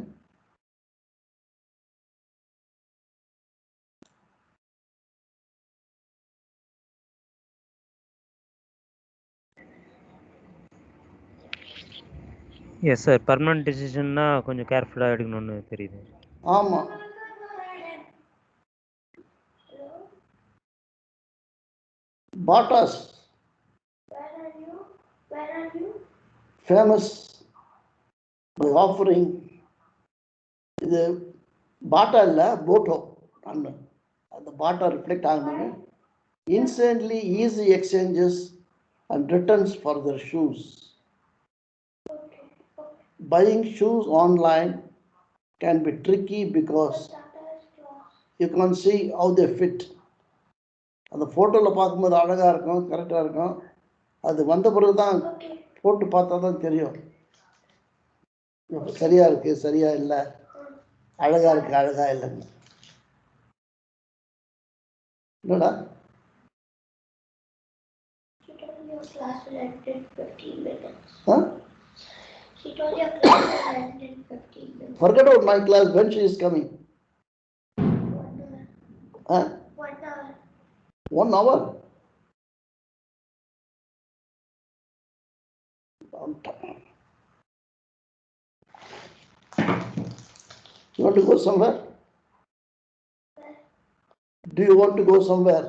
எஸ் சார், பர்மனன்ட் டிசிஷன்னா கொஞ்சம் கேர்ஃபுல்லாக எடுக்கணும்னு தெரியுது. ஆமாம். பாட்டாஸ் ஃபேமஸ் by offering இது பாட்டா இல்லை, போட்டோ. அந்த பாட்டா ரிஃப்ளெக்ட் ஆகணும். Instantly easy exchanges and returns for their shoes. Buying shoes online can be tricky because you can't see how they fit. அந்த ஃபோட்டோவில் பார்க்கும்போது அழகாக இருக்கும், கரெக்டாக இருக்கும். அது வந்த பிறகு தான் போட்டு பார்த்தா தான் தெரியும் சரியா இருக்கு, சரியா இல்லை, அழகா இருக்கு, அழகா இல்லைன்னு. என்னடா forget about my class. When she is coming? 1 hour. You want to go somewhere? Do you want to go somewhere?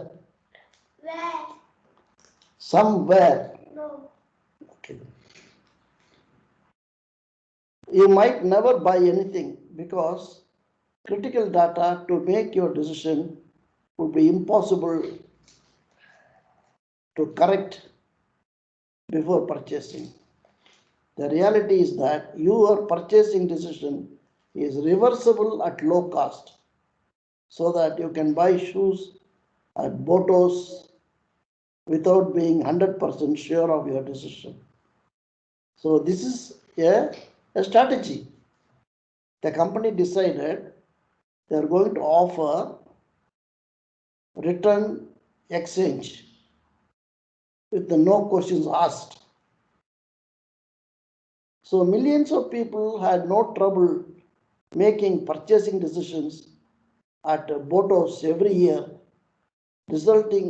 Where? Somewhere. No. Okay. You might never buy anything because critical data to make your decision would be impossible to correct before purchasing. The reality is that your purchasing decision is reversible at low cost, so that you can buy shoes at Botos without being 100% sure of your decision. So this is a strategy. The company decided they are going to offer return exchange with the no questions asked. So millions of people had no trouble making purchasing decisions at Botos every year, resulting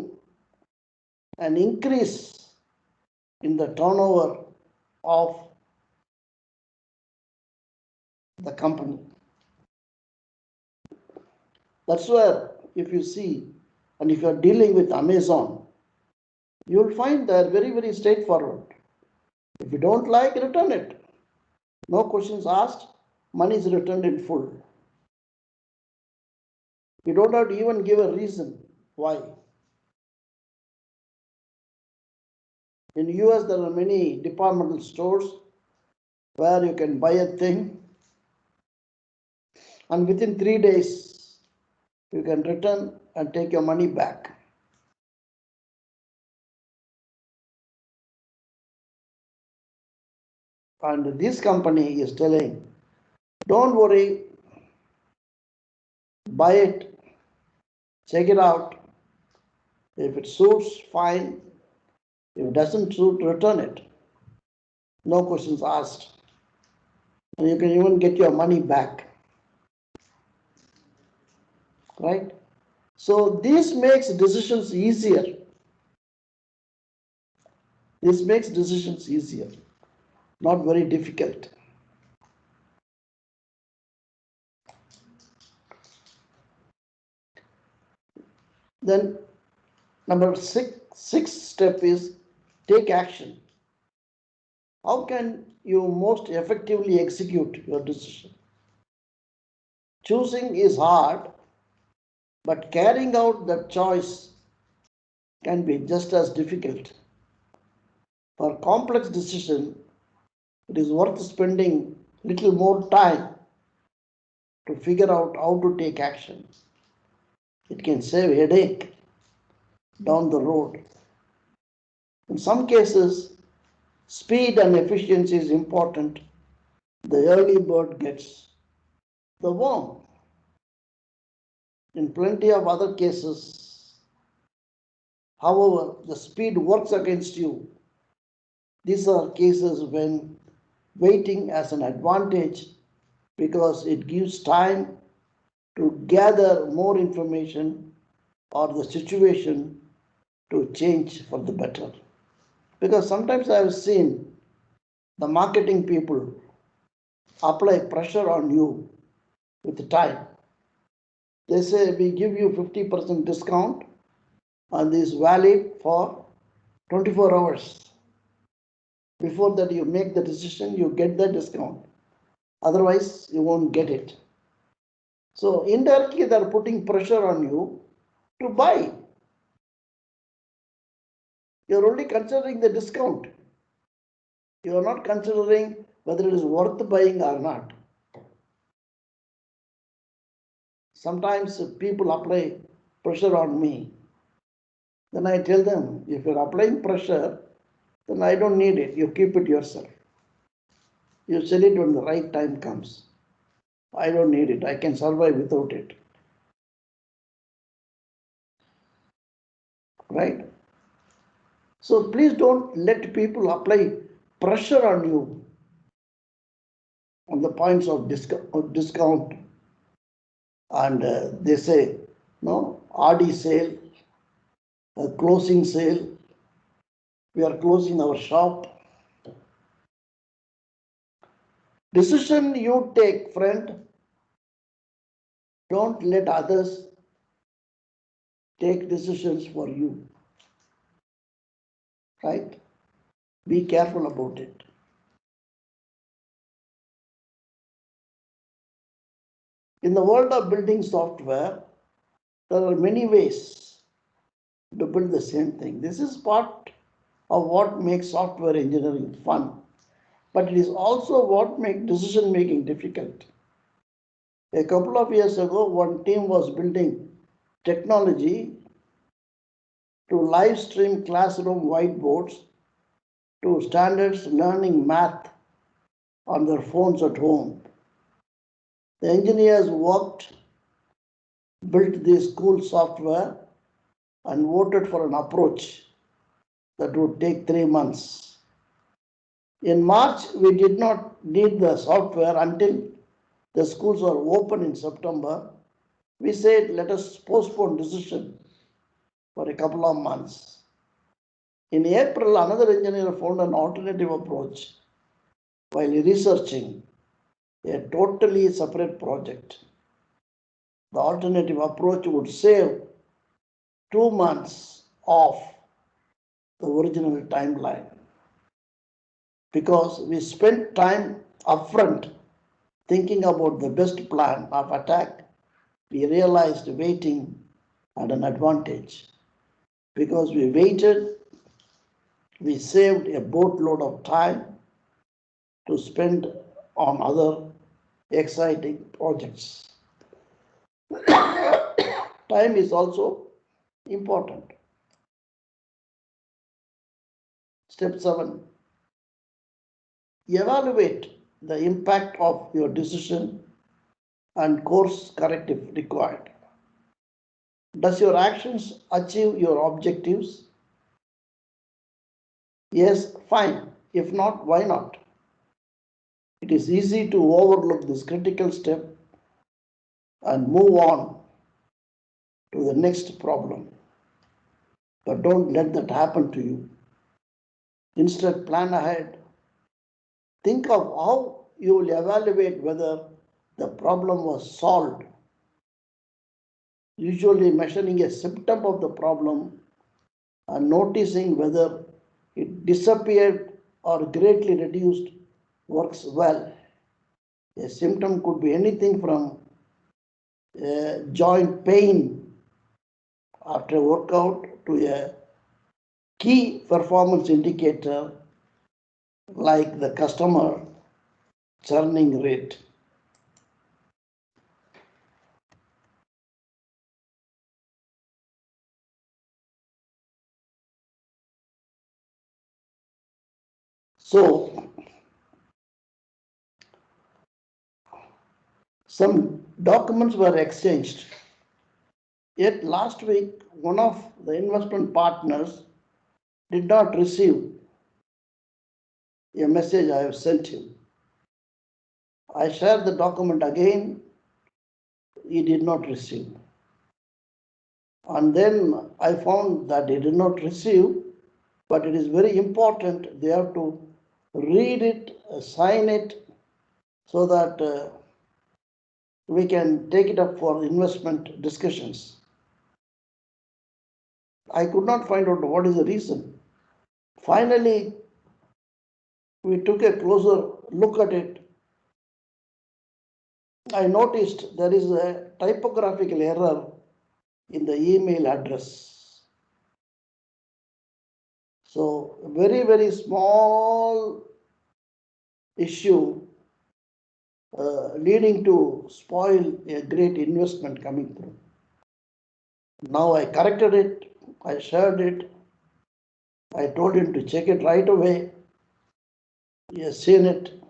an increase in the turnover of the company. That's where, if you see, and if you are dealing with Amazon, you will find they're very, very straightforward. If you don't like, return it. No questions asked, money is returned in full. You don't have to even give a reason why. In US, there are many departmental stores where you can buy a thing and within 3 days you can return and take your money back. And this company is telling, don't worry, buy it, check it out. If it suits, fine. If it doesn't suit, return it. No questions asked. And you can even get your money back. Right? So this makes decisions easier. This makes decisions easier, not very difficult. Then number sixth step is take action. How can you most effectively execute your decision? Choosing is hard, but carrying out that choice can be just as difficult. For complex decision, it is worth spending little more time to figure out how to take action. It can save headache down the road. In some cases, speed and efficiency is important. The early bird gets the worm. In plenty of other cases, however, the speed works against you. These are cases when waiting has an advantage because it gives time to gather more information or the situation to change for the better. Because sometimes I have seen the marketing people apply pressure on you with time. They say we give you 50% discount and this is valid for 24 hours. Before that you make the decision, you get the discount. Otherwise, you won't get it. So indirectly, they are putting pressure on you to buy. You're only considering the discount. You are not considering whether it is worth buying or not. Sometimes people apply pressure on me. Then I tell them, if you're applying pressure, then I don't need it. You keep it yourself. You sell it when the right time comes. I don't need it. I can survive without it. Right? So please don't let people apply pressure on you on the points of discount. And they say, no, RD sale, closing sale, we are closing our shop. Decision you take, friend, don't let others take decisions for you. Right? Be careful about it. In the world of building software, there are many ways to build the same thing. This is part of what makes software engineering fun, but it is also what makes decision making difficult. A couple of years ago, one team was building technology to live stream classroom whiteboards to standards learning math on their phones at home. The engineers worked, built this cool software, and voted for an approach that would take 3 months. In March, we did not need the software until the schools are open in September. We said, let us postpone decision for a couple of months. In April, another engineer found an alternative approach while researching a totally separate project. The alternative approach would save 2 months off the original timeline because we spent time upfront thinking about the best plan of attack. We realized waiting had an advantage. Because we waited, we saved a boatload of time to spend on other exciting projects. Time is also important. Step 7. Evaluate the impact of your decision and course corrective required. Does your actions achieve your objectives? Yes, fine. If not, why not? It is easy to overlook this critical step and move on to the next problem. But don't let that happen to you. Instead, plan ahead. Think of how you will evaluate whether the problem was solved. Usually measuring a symptom of the problem and noticing whether it disappeared or greatly reduced works well. A symptom could be anything from joint pain after a workout to a key performance indicator like the customer churning rate. So, some documents were exchanged. Yet last week, one of the investment partners did not receive a message I have sent him. I shared the document again, he did not receive. And then I found that he did not receive, but it is very important. They have to read it, sign it, so that we can take it up for investment discussions. I could not find out what is the reason. Finally, we took a closer look at it. I noticed there is a typographical error in the email address. So, very, very small issue leading to spoil a great investment coming through. Now I corrected it, I shared it, I told him to check it right away. He has seen it,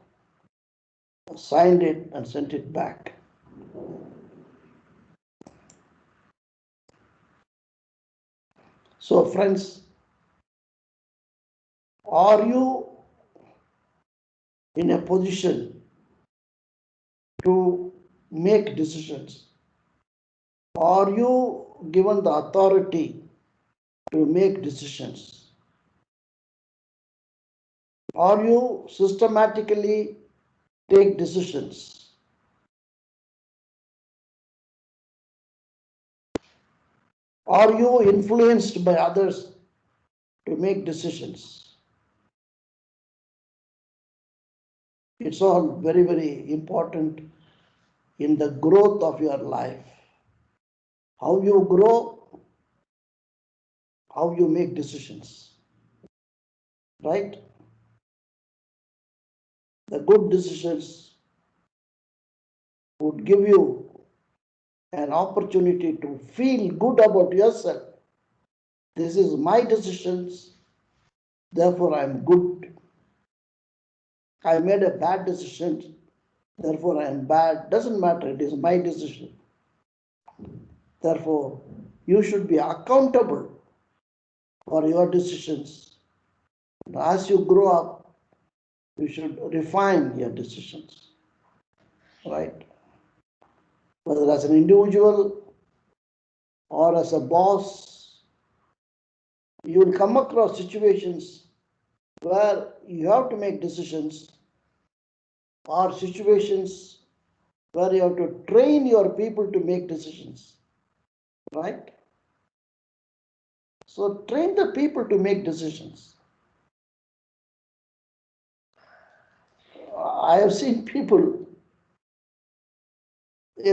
signed it, and sent it back. So, friends, are you in a position to make decisions? Are you given the authority to make decisions? Are you systematically take decisions? Are you influenced by others to make decisions? It's all very, very important in the growth of your life. How you grow, how you make decisions. Right? The good decisions would give you an opportunity to feel good about yourself. This is my decisions, therefore I am good. I made a bad decision, therefore I am bad. Doesn't matter, it is my decision. Therefore, you should be accountable for your decisions. And as you grow up, you should refine your decisions. Right? Whether as an individual or as a boss, you will come across situations where you have to make decisions are situations where you have to train your people to make decisions, right? So train the people to make decisions. I have seen people,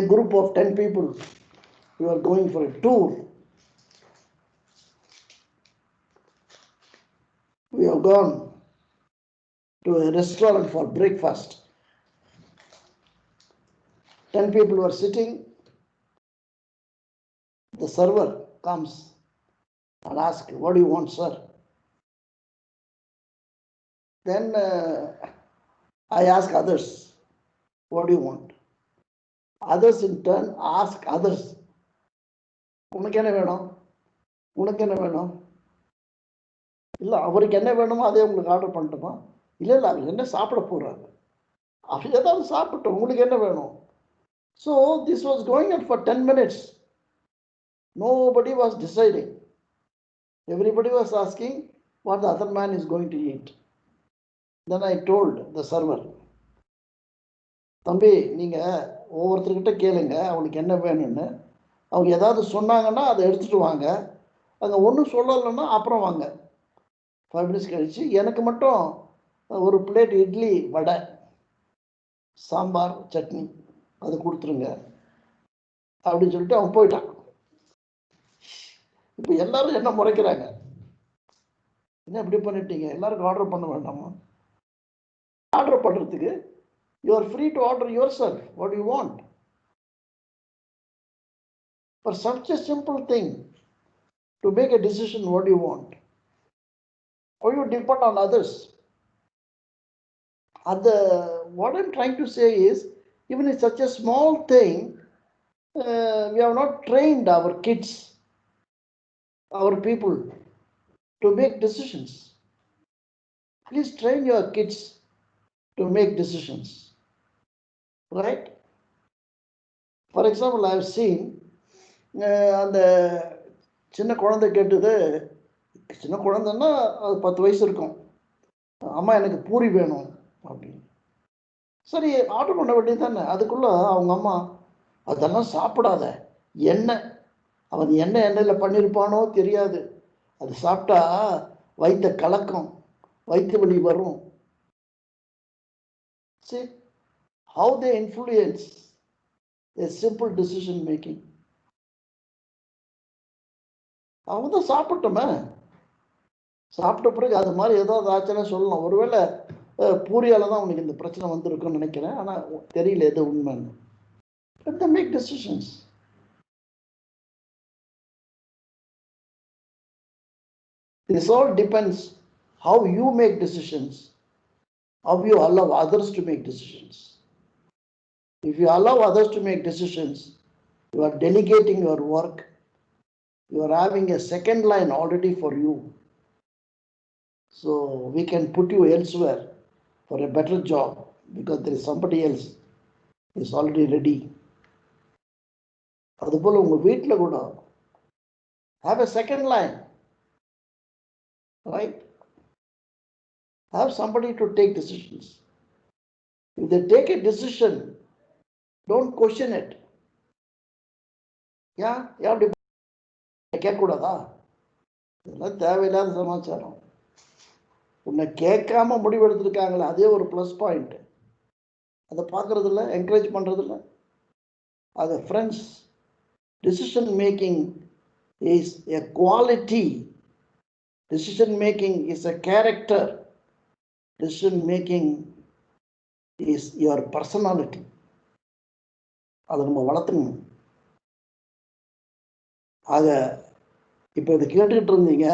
a group of 10 people, who are going for a tour. We have gone to a restaurant for breakfast. 10 people were sitting. The server comes and asks, "What do you want, sir?" Then I ask others, "What do you want?" Others in turn ask others, "உனக்கு என்ன வேணும்? உனக்கு என்ன வேணும்?" இல்லை, அவருக்கு என்ன வேணுமோ அதே உங்களுக்கு ஆர்டர் பண்ணட்டுமா? இல்லை இல்லை, அவர் என்ன சாப்பிட போறாரு, அவர் ஏதாவது சாப்பிட்டோம், உங்களுக்கு என்ன வேணும்? So this was going on for 10 minutes. Nobody was deciding. Everybody was asking what the other man is going to eat. Then I told the server, "தம்பி, நீங்கள் ஒவ்வொருத்தர்கிட்ட கேளுங்க அவளுக்கு என்ன வேணும்னு. அவங்க ஏதாவது சொன்னாங்கன்னா அதை எடுத்துகிட்டு வாங்க. அங்கே ஒன்றும் சொல்லலைன்னா அப்புறம் வாங்க. 5 minutes கழிச்சு எனக்கு மட்டும் ஒரு பிளேட் இட்லி, வடை, சாம்பார், சட்னி அது கொடுத்துருங்க" அப்படின்னு சொல்லிட்டு அவன் போயிட்டான். இப்போ எல்லாரும் என்ன முறைக்கிறாங்க, என்ன இப்படி பண்ணிட்டீங்க, எல்லாருக்கும் ஆர்டர் பண்ண வேண்டாமா? ஆர்டர் பண்ணுறதுக்கு you are free to order yourself what you want. For such a simple thing, to make a decision what you want, or you depend on others. What I'm trying to say is, even in such a small thing, we have not trained our kids, our people, to make decisions. Please train your kids to make decisions, right? For example, I have seen அந்த சின்ன குழந்தை கேட்டது, சின்ன குழந்தைன்னா அது 10 வயசு இருக்கும், "அம்மா எனக்கு பூரி வேணும்" அப்படின்னு. சரி, ஆர்டர் பண்ண வேண்டியது தானே. அதுக்குள்ள அவங்க அம்மா, "அதெல்லாம் சாப்பிடாத, எண்ணெய், அவன் எண்ணெயில் பண்ணியிருப்பானோ தெரியாது, அது சாப்பிட்டா வயிற்ற கலக்கம், வயிற்று வலி வரும்." See how they influence a simple decision making. அவங்க தான் சாப்பிட்டோமே, சாப்பிட்ட பிறகு அது மாதிரி ஏதாவது ஆச்சுன்னா சொல்லலாம். ஒருவேளை பூரியால தான் உனக்கு இந்த பிரச்சனை வந்திருக்குன்னு நினைக்கிறேன், ஆனால் தெரியல எது உண்மைன்னு. Let them make decisions. This all depends how you make decisions, how you allow others to make decisions. If you allow others to make decisions, you are delegating your work. You are having a second line already for you. So we can put you elsewhere for a better job because there is somebody else who is already ready. அதுபோல் உங்கள் வீட்டில் கூட have a second line, right? Have somebody to take decisions. If they take a decision, don't question it. ஏன் அப்படி கேட்கக்கூடாதா? இதெல்லாம் தேவையில்லாத சமாச்சாரம். உன்னை கேட்காம முடிவெடுத்திருக்காங்களே, அதே ஒரு ப்ளஸ் பாயிண்ட். அதை பார்க்கறதில்ல, என்கரேஜ் பண்ணுறதில்ல. அது friends, decision making is a quality. Decision making is a character. Decision making is your personality. அதை நம்ம வளர்த்துக்கணும். ஆக இப்போ இதை கேட்டுக்கிட்டு இருந்தீங்க,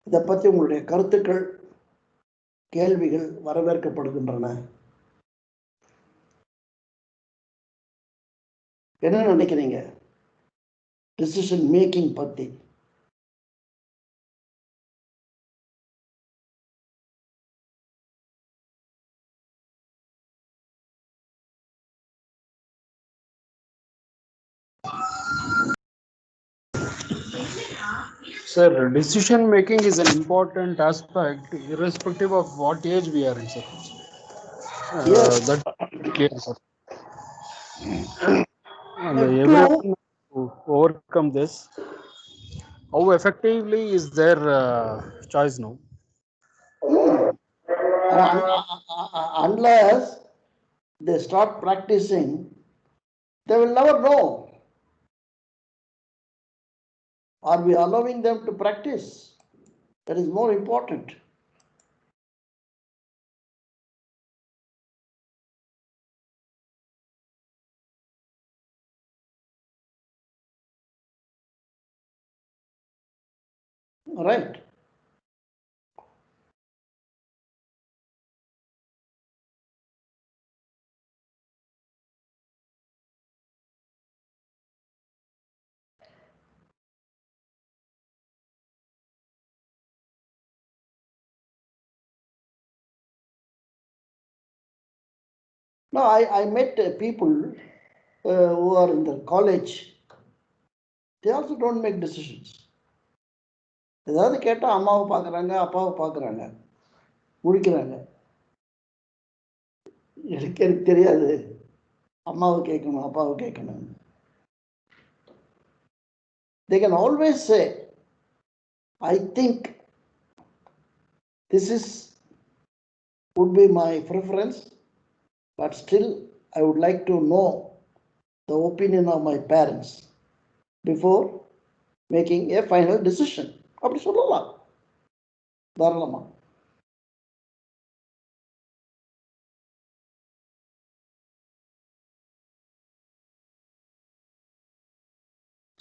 இதை பற்றி உங்களுடைய கருத்துக்கள், கேள்விகள் வரவேற்கப்படுகின்றன. என்ன நினைக்கிறீங்க டிசிஷன் மேக்கிங் பற்றி? Sir, decision making is an important aspect irrespective of what age we are in, sir. Yes. That's clear, sir. And Two, everyone to overcome this. How effectively is their choice now? unless they start practicing, they will never know. Are we allowing them to practice? That is more important. Right. No, I met people who are in the college. They also don't make decisions. ஏதாவது கேட்டால் அம்மாவை பார்க்குறாங்க, அப்பாவை பார்க்குறாங்க, முடிக்கிறாங்க. எனக்கு தெரியாது, அம்மாவை கேட்கணும், அப்பாவை கேட்கணும். They can always say, I think this would be my preference, but still I would like to know the opinion of my parents before making a final decision. அப்படி சொல்லலாம் தாராளமா.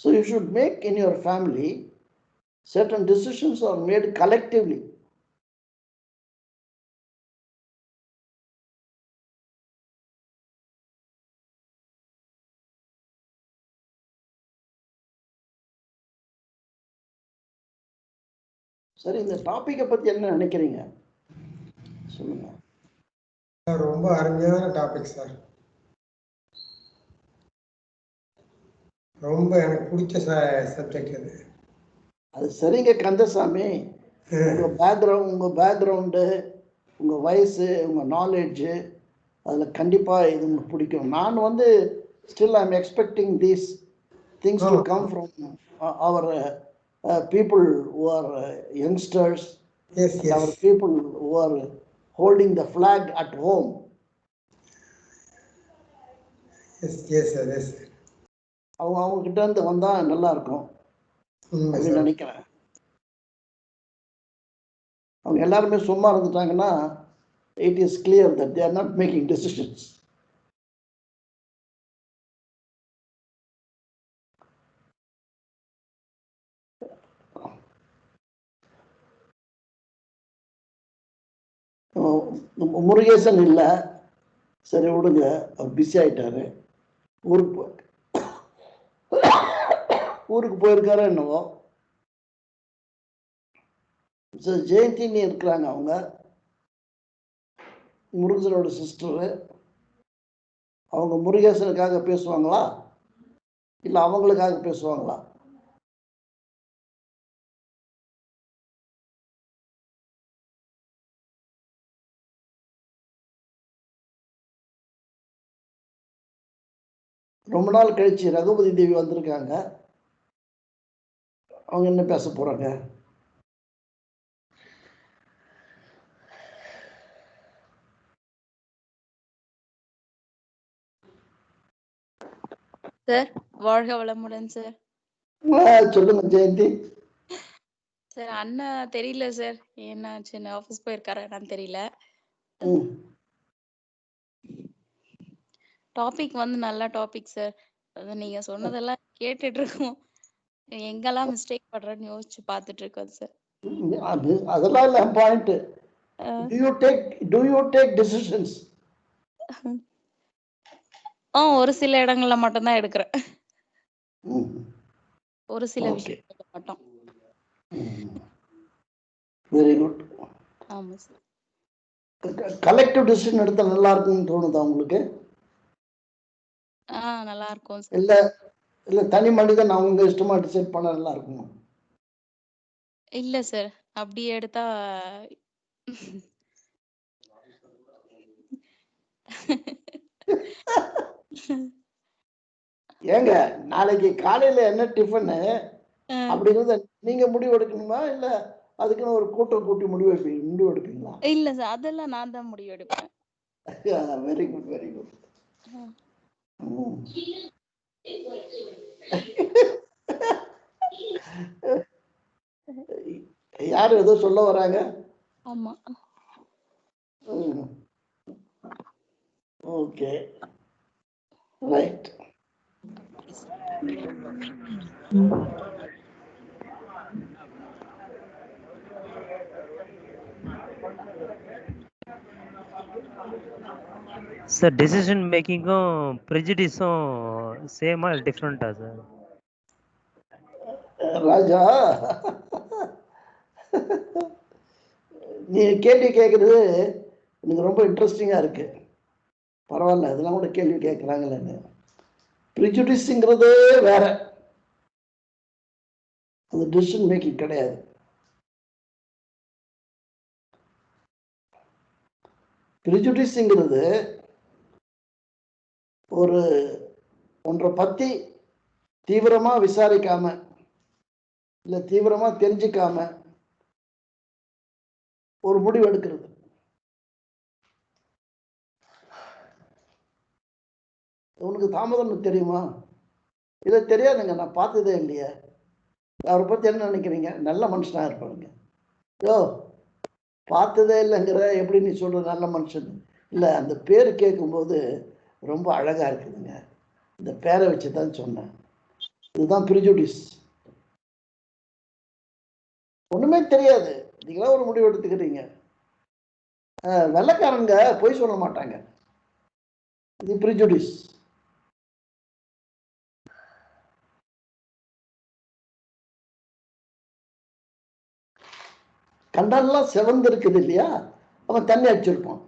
So you should make in your family, certain decisions are made collectively. சரி, இந்த டாபிக்கை பத்தி என்ன நினைக்கிறீங்க சொல்லுங்க. ரொம்ப அருமையான டாபிக் சார். ரொம்ப எனக்கு பிடிச்ச சப்ஜெக்ட் அது. அது சரிங்க கந்தசாமி, உங்க பேக்ரவுண்டு, உங்க வயசு, உங்க நாலேஜு, அதில் கண்டிப்பாக இது உங்களுக்கு பிடிக்கும். நான் still I am expecting these things to come from our people who are youngsters. Yes, yes. Our people who are holding the flag at home. Yes, yes, sir, yes. அவங்க கிட்ட இருந்து வந்தா நல்லா இருக்கும் அப்படின்னு நினைக்கிறேன். அவங்க எல்லாருமே சும்மா இருந்துட்டாங்கன்னா it is clear that they are not making decisions. Murugesan இல்லை, சரி விடுங்க, அவர் பிஸி ஆயிட்டாரு, ஊருக்கு போயிருக்காரோ என்னவோ. ஜெயந்தின்னு இருக்கிறாங்க, அவங்க முருகேசனோட சிஸ்டரு. அவங்க முருகேசனுக்காக பேசுவாங்களா இல்லை அவங்களுக்காக பேசுவாங்களா? ரொம்ப நாள் கழிச்சு ரகுபதி தேவி வந்திருக்காங்க, அவங்க என்ன பேச போறாங்க? சார் வாழ்க வளமுடன் சார். சொல்லுங்க ஜெயந்தி. சார் அண்ணா தெரியல சார், என்னாச்சுன்னு ஆஃபீஸ் போயிருக்காரு என்னன்னு தெரியல. டாபிக் நல்ல டாபிக் சார். நீங்க சொன்னதெல்லாம் கேட்டுட்டு இருக்கோம், எங்கெல்லாம் மிஸ்டேக் பண்றேன்னு யோசிச்சு பார்த்துட்டு இருக்கோம் சார். அதெல்லாம் இல்ல point. Do you take decisions? ஒரு சில இடங்கள்ல மட்டும் தான் எடுக்கிறேன், ஒரு சில விஷயத்துல மட்டும். Very good. ஆமா சார். கலெக்டிவ் டிசிஷன் எடுத்தா நல்லா இருக்கும்னு தோணுதா உங்களுக்கு? நல்லா இருக்கும் சார். இல்ல தனி மனிதன் அவங்க இஷ்டமா டிசைட் பண்ண நல்லா இருக்கும்? இல்ல சார், அப்படி எடுத்தா ஏங்க நாளைக்கு காலையில என்ன டிஃபனு அப்படிங்கறத நீங்க முடிவு எடுக்கணுமா இல்ல அதுக்குன்னு ஒரு கூட்டம் கூட்டி முடிவு எடுப்பீங்களா? இல்ல சார், அதெல்லாம் நான் தான் முடிவு எடுப்பேன். Very good very good. யாரு ஏதோ சொல்ல வராங்க? ஆமா. Okay right. சார் டெசிஷன் மேக்கிங்கும் ப்ரெஜுடிஸும் சேமா டிஃப்ரெண்டா சார்? ராஜா, நீ கேள்வி கேட்கறது எனக்கு ரொம்ப இன்ட்ரெஸ்டிங்கா இருக்கு. பரவாயில்ல, இதெல்லாம் கூட கேள்வி கேட்கறாங்கன்னு. ப்ரிஜுடிஸ்ங்கிறதே வேற, அது டிசிஷன் மேக்கிங் கிடையாது. ப்ரிஜுடிஸ்ங்கிறது ஒரு ஒன்றை பத்தி தீவிரமா விசாரிக்காம இல்ல தீவிரமா தெரிஞ்சுக்காம ஒரு முடிவு எடுக்கிறது. உனக்கு தாமதம் தெரியுமா? இதை தெரியாதுங்க, நான் பார்த்ததே இல்லையே. அவரை பத்தி என்ன நினைக்கிறீங்க? நல்ல மனுஷனா இருப்பாருங்க. யோ, பார்த்ததே இல்லைங்கிற எப்படி நீ சொல்ற நல்ல மனுஷன்? இல்லை, அந்த பேர் கேட்கும்போது ரொம்ப அழகா இருக்குதுங்க, இந்த பேரை வச்சுதான் சொன்னேன். இதுதான் ப்ரிஜுடிஸ். ஒண்ணுமே தெரியாது, நீங்களா ஒரு முடிவு எடுத்துக்கிறீங்க. வெள்ளைக்காரங்க பொய் சொல்ல மாட்டாங்க, இது ப்ரிஜுடிஸ். கண்டெல்லாம் செவந்து இருக்குது இல்லையா, அவன் தண்ணி அடிச்சிருப்பான்,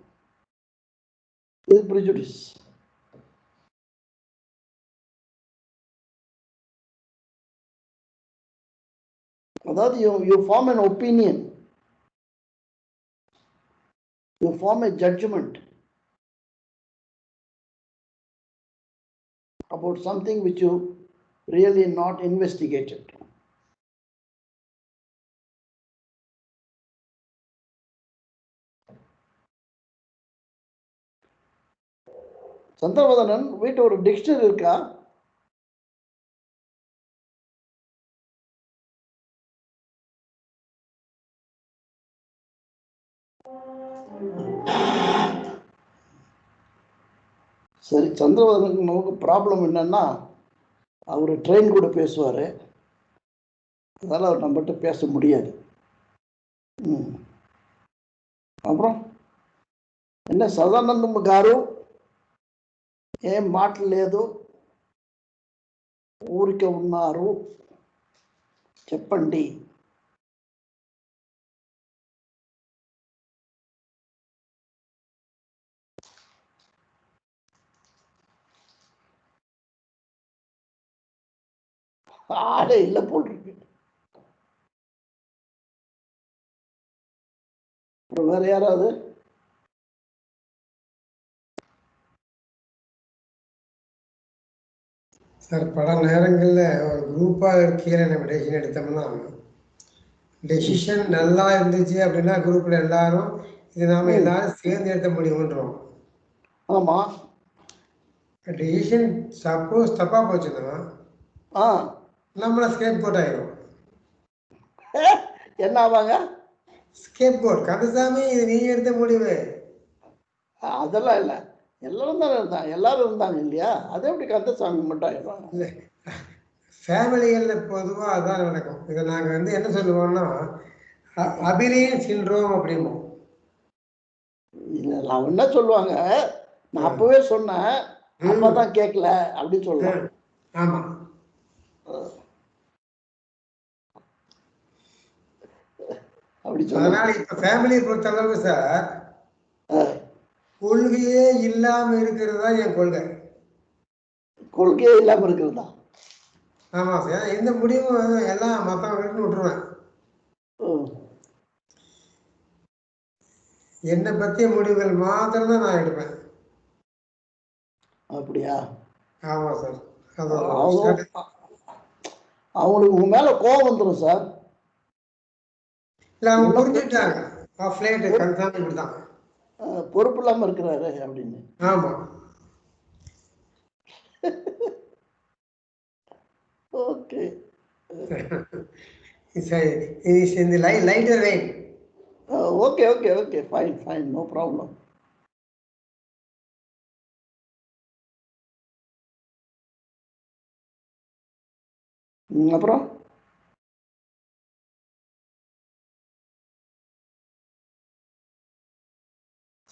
இது ப்ரிஜுடிஸ். அதாவது you form an opinion, you form a judgment about something which you really not investigated. Chandravathanan வீட்டு ஒரு டிக்ஷனரி இருக்கா? சரி, சந்திரவதனுக்கு நமக்கு ப்ராப்ளம் என்னன்னா, அவர் ட்ரெயின் கூட பேசுவார், அதனால் அவர் நம்மகிட்ட பேச முடியாது. అప్పుడు என்ன సదానందం గారు ఏం మాట్లాడలేదు, ఊరికే ఉన్నారు, చెప్పండి. ஆளே இல்லை போல் இருக்கு. வேற யாராவது? சார், பல நேரங்களில் ஒரு குரூப்பாக கீழே நம்ம டெசிஷன் எடுத்தோம்னா, டெசிஷன் நல்லா இருந்துச்சு அப்படின்னா குரூப்பில் எல்லாரும் இது நாம எல்லாரும் சேர்ந்து எடுத்த முடியும்ன்றோம். ஆமாம். டெசிஷன் சப்போஸ் தப்பாக போச்சுன்னா நம்மளை ஸ்கேப் கோட் ஆயிடும். என்ன ஆவாங்க? Scape code. கந்தசாமி, இது நீ எடுத்த முடிவு. அதெல்லாம் இல்லை, எல்லாரும் தானே இருந்தாங்க, எல்லாரும் இருந்தாங்க இல்லையா? அதே எப்படி கந்தசாமி மட்டும் ஆயிடுவாங்க? இல்லை, ஃபேமிலிகளில் பொதுவாக அதான் நடக்கும். இதை நாங்கள் என்ன சொல்லுவோம்னா அபிநயன் சிண்ட்ரோம் அப்படிம்போம். இல்லை, நான் என்ன சொல்லுவாங்க, நான் அப்பவே சொன்னேன், அப்பதான் கேட்கல அப்படின்னு சொல்லலாம். ஆமாம். அதனால இப்ப ஃபேமிலியை பொறுத்த அளவுக்கு சார், கொள்கையே இல்லாம இருக்கிறது தான் என் கொள்கை. கொள்கையே இல்லாம இருக்கிறதா? ஆமா சார். எந்த முடிவும் எல்லாம் மற்றவங்களுக்கு விட்டுருவேன். என்னை பற்றிய முடிவுகள் மாத்திரம் தான் நான் எடுப்பேன். அப்படியா? ஆமா சார். அது அவங்களுக்கு உங்க மேல கோவம் வந்துடும் சார். இல்ல அவங்க புரிஞ்சுட்டாங்க. ஃபிளைட் கன்ஃபார்ம் இப்படிதான். பொறுப்பு இல்லாம இருக்கிறாரு அப்படின்னு. ஆமா. Okay. It's in the lighter vein. Okay. Fine. No problem. அப்புறம்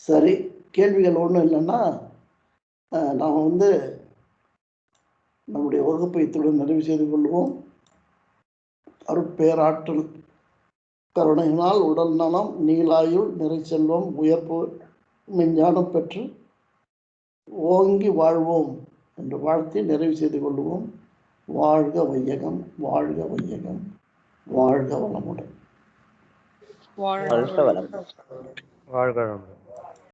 சரி, கேள்விகள் ஒன்றும் இல்லைன்னா நாம் வந்து நம்முடைய வகுப்பை இத்துடன் நிறைவு செய்து கொள்வோம். அருட்பேராற்றல் கருணையினால் உடல் நலம், நீலாயுள், நிறை செல்வம், உயர்ப்பு, மெஞ்ஞானம் பெற்று ஓங்கி வாழ்வோம் என்று வாழ்த்தி நிறைவு செய்து கொள்வோம். வாழ்க வையகம், வாழ்க வையகம், வாழ்க வளமுடன். வாழ்க வளமுடன்.